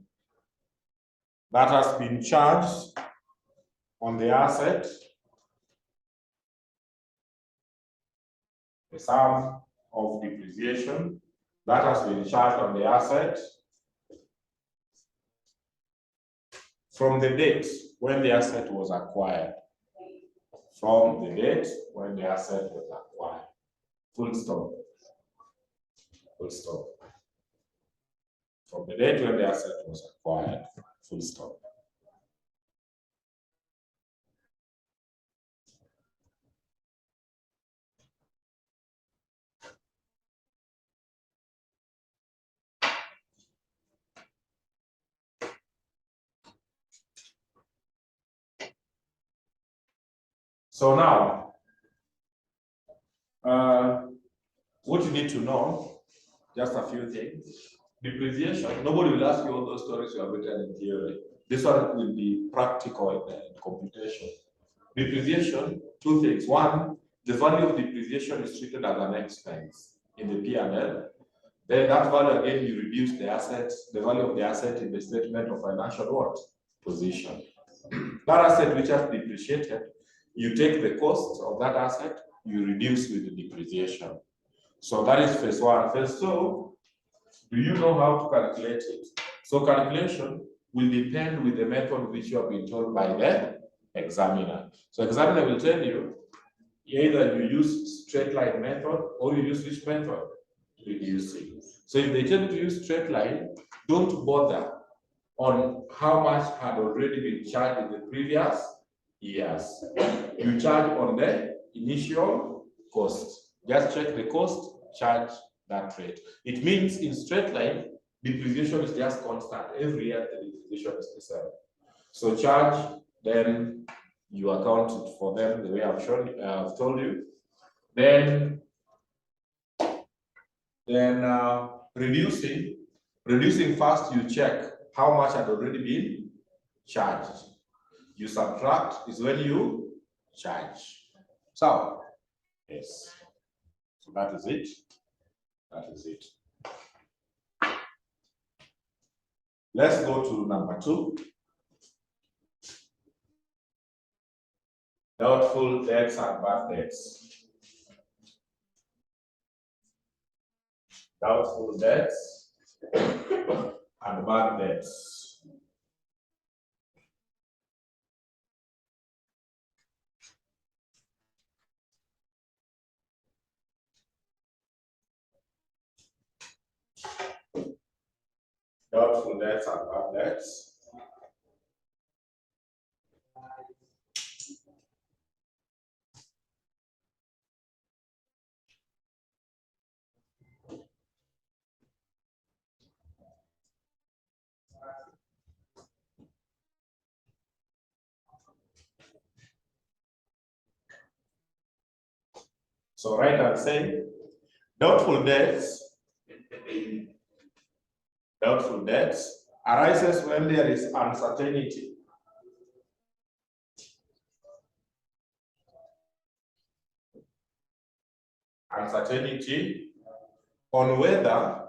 A: that has been charged on the asset, the sum of depreciation that has been charged on the asset from the date when the asset was acquired. From the date when the asset was acquired. Full stop. Full stop. From the date when the asset was acquired. Full stop. So now, what you need to know, just a few things. Depreciation, nobody will ask you all those stories you have written in theory. This one will be practical in computation. Depreciation, two things. One, the value of depreciation is treated as an expense in the P&L. Then that value again, you reduce the assets, the value of the asset in the statement of financial what? Position. That asset which has depreciated, you take the cost of that asset, you reduce with the depreciation. So that is phase one. Phase two, do you know how to calculate it? So calculation will depend with the method which you have been told by the examiner. So examiner will tell you, either you use straight line method or you use which method? Reducing. So if they tell you to use straight line, don't bother on how much had already been charged in the previous years. You charge on the initial cost. Just check the cost, charge that rate. It means in straight line, depreciation is just constant. Every year the depreciation is the same. So charge, then you account it for them the way I've told you. Then reducing first, you check how much had already been charged. You subtract is when you charge. So, yes. So that is it. That is it. Let's go to number 2. Doubtful debts and bad debts. Doubtful debts and bad debts. Doubtful debts and bad debts. So write and say, doubtful debts arises when there is uncertainty. Uncertainty on whether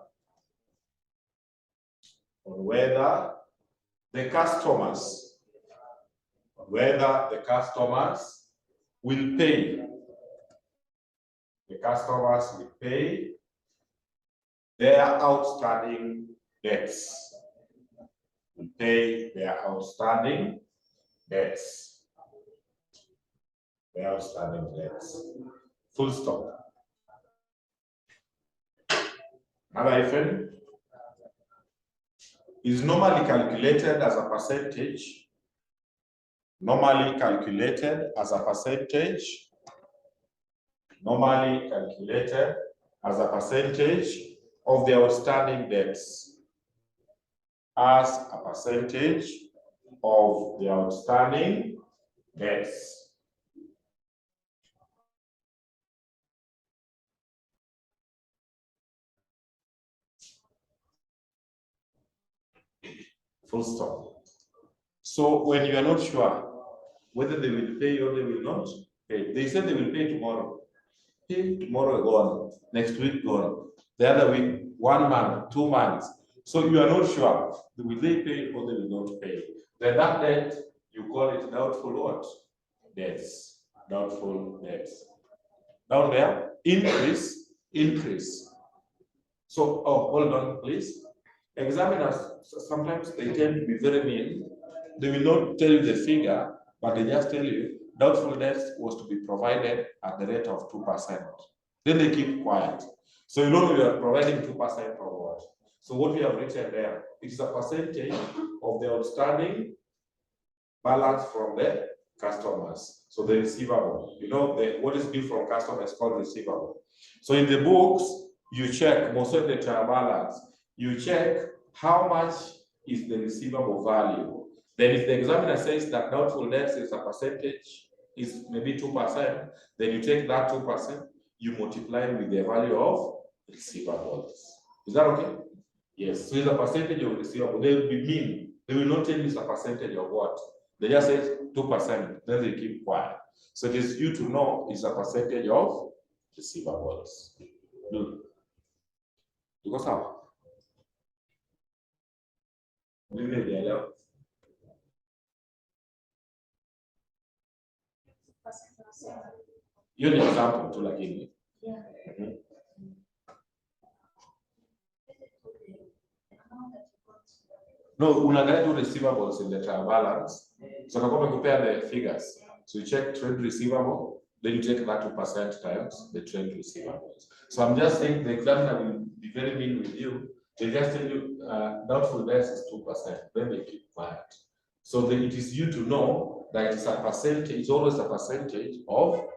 A: the customers will pay. The customers will pay their outstanding debts. Will pay their outstanding debts. Their outstanding debts. Full stop. Another hyphen is normally calculated as a percentage. Normally calculated as a percentage of the outstanding debts. As a percentage of the outstanding debts. Full stop. So when you are not sure whether they will pay or they will not pay, they said they will pay tomorrow. Hey, tomorrow gone, next week gone, the other week, 1 month, 2 months. So you are not sure, will they pay or they will not pay? Then that debt, you call it doubtful what? Debts, doubtful debts. Down there, increase, increase. So, oh, hold on, please. Examiners, sometimes they tend to be very mean. They will not tell you the figure, but they just tell you doubtful debts was to be provided at the rate of 2%. Then they keep quiet. So you know we are providing 2% of what? So what we have written there, it is a percentage of the outstanding balance from the customers. So the receivable, you know, what is due from customers is called receivable. So in the books, you check most of the trial balance, you check how much is the receivable value. Then if the examiner says that doubtful debts is a percentage, is maybe 2%, then you take that 2%, you multiply with the value of receivables. Is that okay? Yes, so it's a percentage of receivable. They will be mean. They will not tell you it's a percentage of what. They just say 2%, then they keep quiet. So it is you to know it's a percentage of receivables. Good. Because how? Hiyo ni example tu lakini. No, unaangalia tu receivables in the trial balance. So nakuwa compare the figures. So you check trade receivable, then you take that 2% times the trade receivables. So I'm just saying the examiner will be very mean with you. They just tell you doubtful debts is 2%, then they keep quiet. So it is you to know that it's a percentage, it's always a percentage of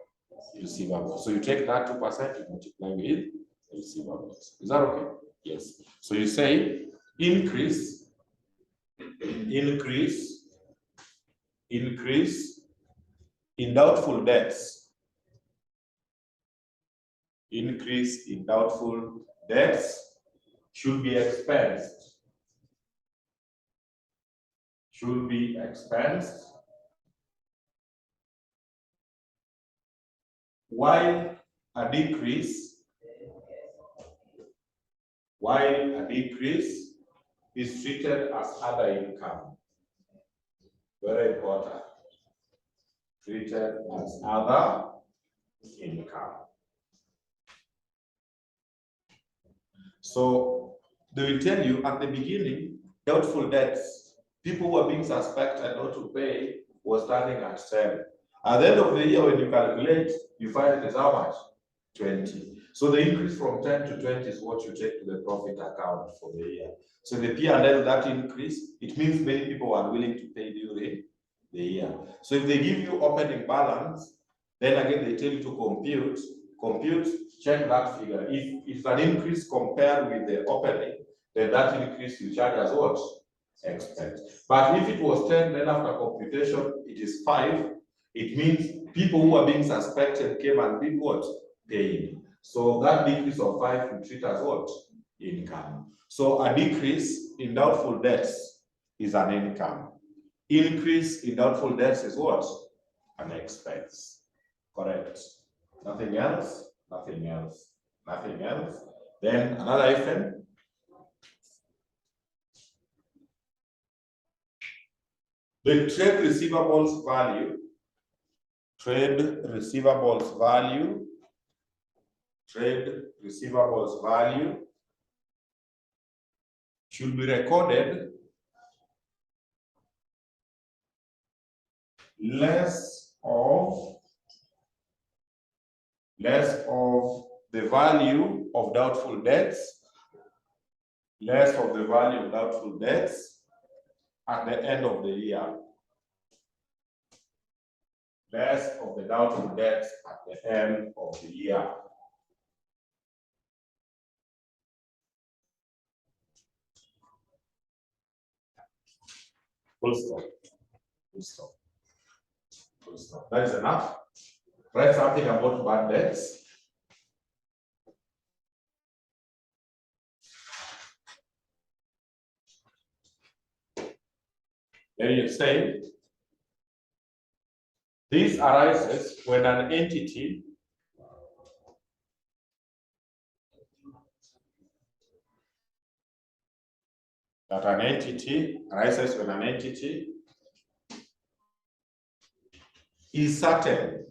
A: receivables. So you take that 2%, you multiply with receivables. Is that okay? Yes. So you say increase in doubtful debts. Increase in doubtful debts should be expensed. Should be expensed. While a decrease is treated as other income. Very important. Treated as other income. So they will tell you at the beginning, doubtful debts, people who are being suspected not to pay was starting at 10. At the end of the year, when you calculate, you find it is how much? 20. So the increase from 10 to 20 is what you take to the profit account for the year. So the P&L, that increase, it means many people are willing to pay during the year. So if they give you opening balance, then again they tell you to compute, check that figure. If it's an increase compared with the opening, then that increase you charge as what? Expense. But if it was 10, then after computation, it is 5. It means people who are being suspected came and did what? Paid. So that decrease of 5 you treat as what? Income. So a decrease in doubtful debts is an income. Increase in doubtful debts is what? An expense. Correct. Nothing else, nothing else, nothing else. Then another item. The trade receivables value. Trade receivables value. Trade receivables value should be recorded less of the value of doubtful debts, less of the value of doubtful debts at the end of the year. Less of the doubtful debts at the end of the year. Full stop. Full stop. Full stop. That is enough. Write something about bad debts. Then you say, this arises when an entity that an entity arises when an entity is certain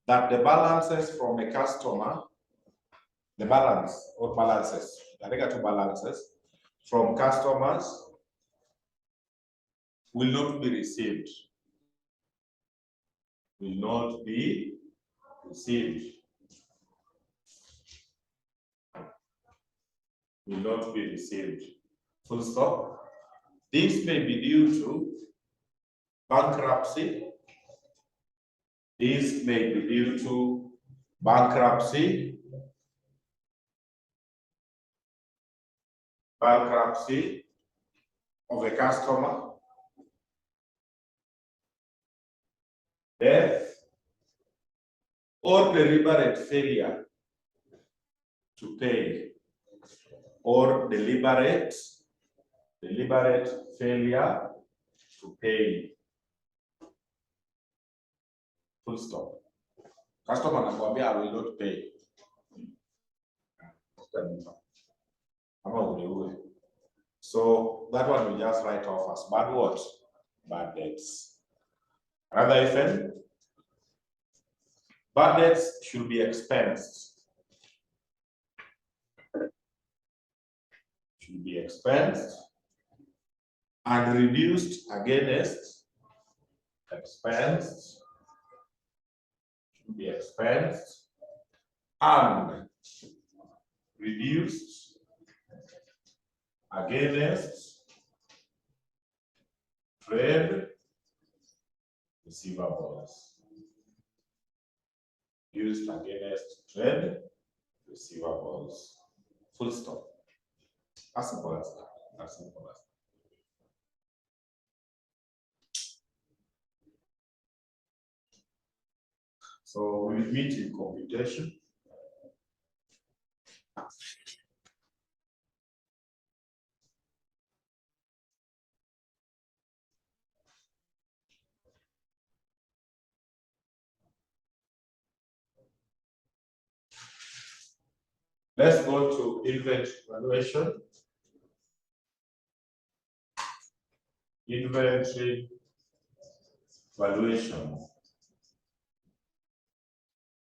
A: that the balances from a customer, the balance or balances, the negative balances from customers will not be received. Will not be received. Will not be received. Full stop. This may be due to bankruptcy. This may be due to bankruptcy of a customer, death, or deliberate failure to pay, or deliberate failure to pay. Full stop. Customer anakuambia I will not pay. So that one we just write off as bad what? Bad debts. Another effect, bad debts should be expensed. Should be expensed and reduced against expensed. Should be expensed and reduced against trade receivables. Used against trade receivables. Full stop. As simple as that. As simple as that. So we meet in computation. Let's go to inventory valuation. Inventory valuation.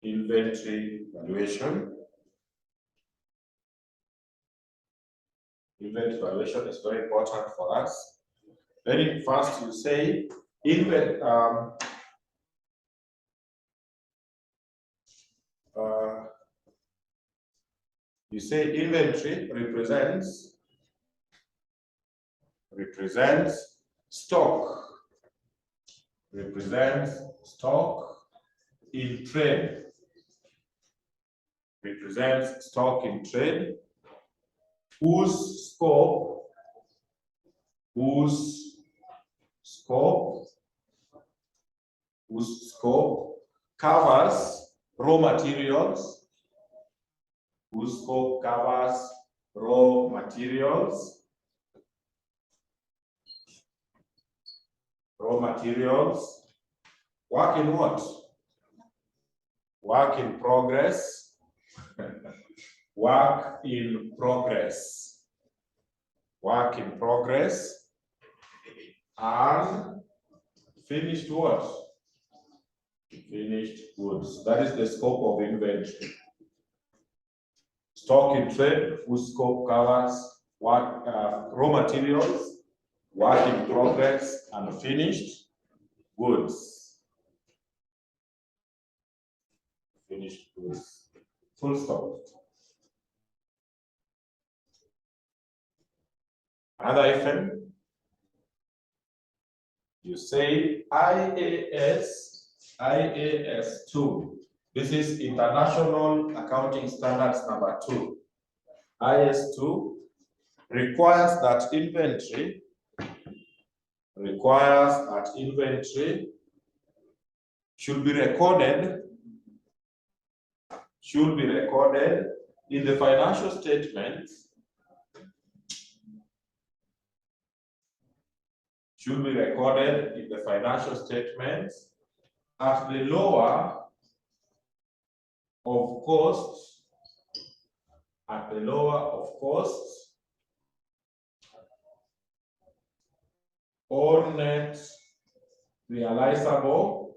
A: Inventory valuation. Inventory valuation is very important for us. Very first, you say you say inventory represents stock. Represents stock in trade. Represents stock in trade whose scope covers raw materials, whose scope covers raw materials, work in what? Work in progress. Work in progress. Work in progress. And finished what? Finished goods. That is the scope of inventory. Stock in trade, whose scope covers what raw materials, work in progress, and finished goods. Finished goods. Full stop. Another item, you say IAS 2. This is International Accounting Standards number 2. IAS 2 requires that inventory should be recorded in the financial statements. Should be recorded in the financial statements at the lower of cost at the lower of cost or net realizable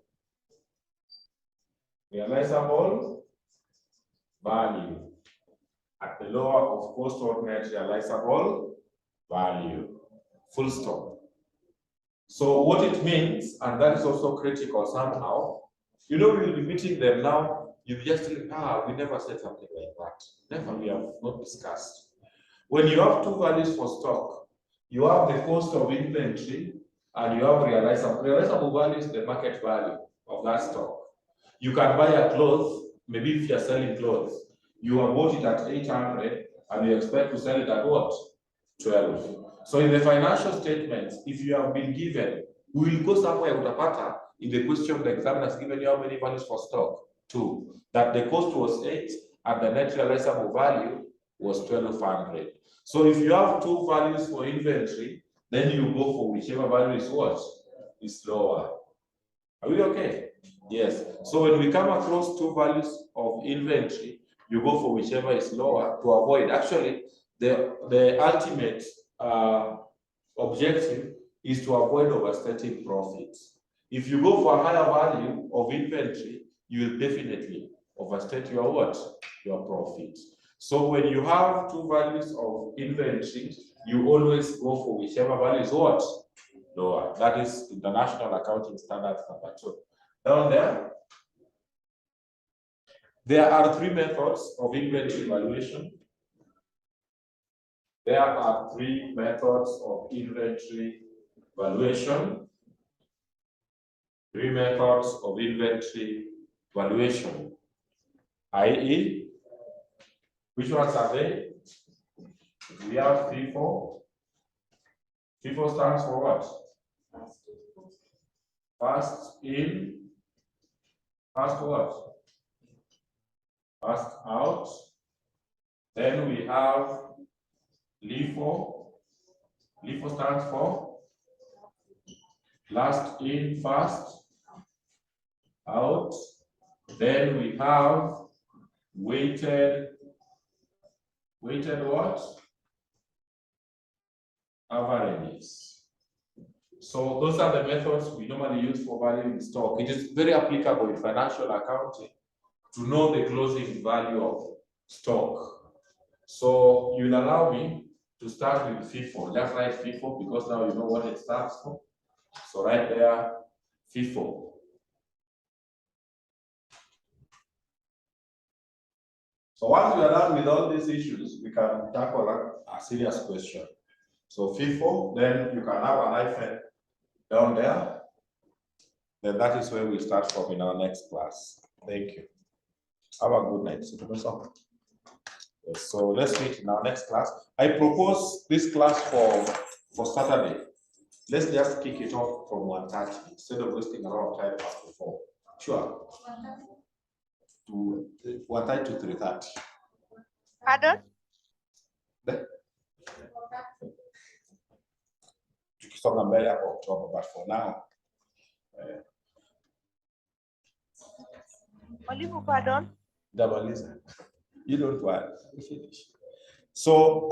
A: value. At the lower of cost or net realizable value. Full stop. So what it means, and that is also critical somehow, you know, we'll be meeting them now, you just think, we never said something like that. Never, we have not discussed. When you have two values for stock, you have the cost of inventory and you have realizable. Realizable value is the market value of that stock. You can buy a cloth, maybe if you're selling clothes, you have bought it at 800 and you expect to sell it at what? 12. So in the financial statements, if you have been given, we will go somewhere utapata in the question the examiner has given you how many values for stock? 2. That the cost was 8 and the net realizable value was 1200. So if you have two values for inventory, then you go for whichever value is what? Is lower. Are we okay? Yes. So when we come across two values of inventory, you go for whichever is lower to avoid. Actually, the ultimate objective is to avoid overstating profits. If you go for a higher value of inventory, you will definitely overstate your what? Your profit. So when you have two values of inventory, you always go for whichever value is what? Lower. That is International Accounting Standards number 2. Down there, there are 3 methods of inventory valuation. There are 3 methods of inventory valuation. 3 methods of inventory valuation. i.e., which ones are they? We have FIFO. FIFO stands for what? First in, first what? First out. Then we have LIFO. LIFO stands for last in, first out. Then we have weighted what? Averages. So those are the methods we normally use for valuing stock. It is very applicable in financial accounting to know the closing value of stock. So you'll allow me to start with FIFO. Just write FIFO because now you know what it stands for. So right there, FIFO. So once we are done with all these issues, we can tackle a serious question. So FIFO, then you can have an hyphen down there. Then that is where we start from in our next class. Thank you. Have a good night. Yes, so let's meet in our next class. I propose this class for Saturday. Let's just kick it off from 1:30 instead of wasting a lot of time after 4. Sure. To 1:30 to 3:30.
C: Pardon?
A: Tukisonga mbele hapo October, but for now.
C: Mwalimu, pardon?
A: You don't worry. Finish. So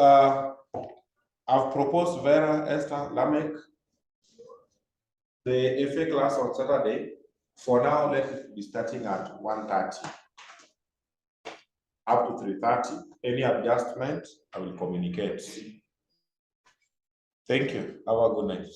A: I've proposed Vera, Esther, Lamek, the FA class on Saturday. For now, let it be starting at 1:30 up to 3:30. Any adjustment, I will communicate. Thank you. Have a good night.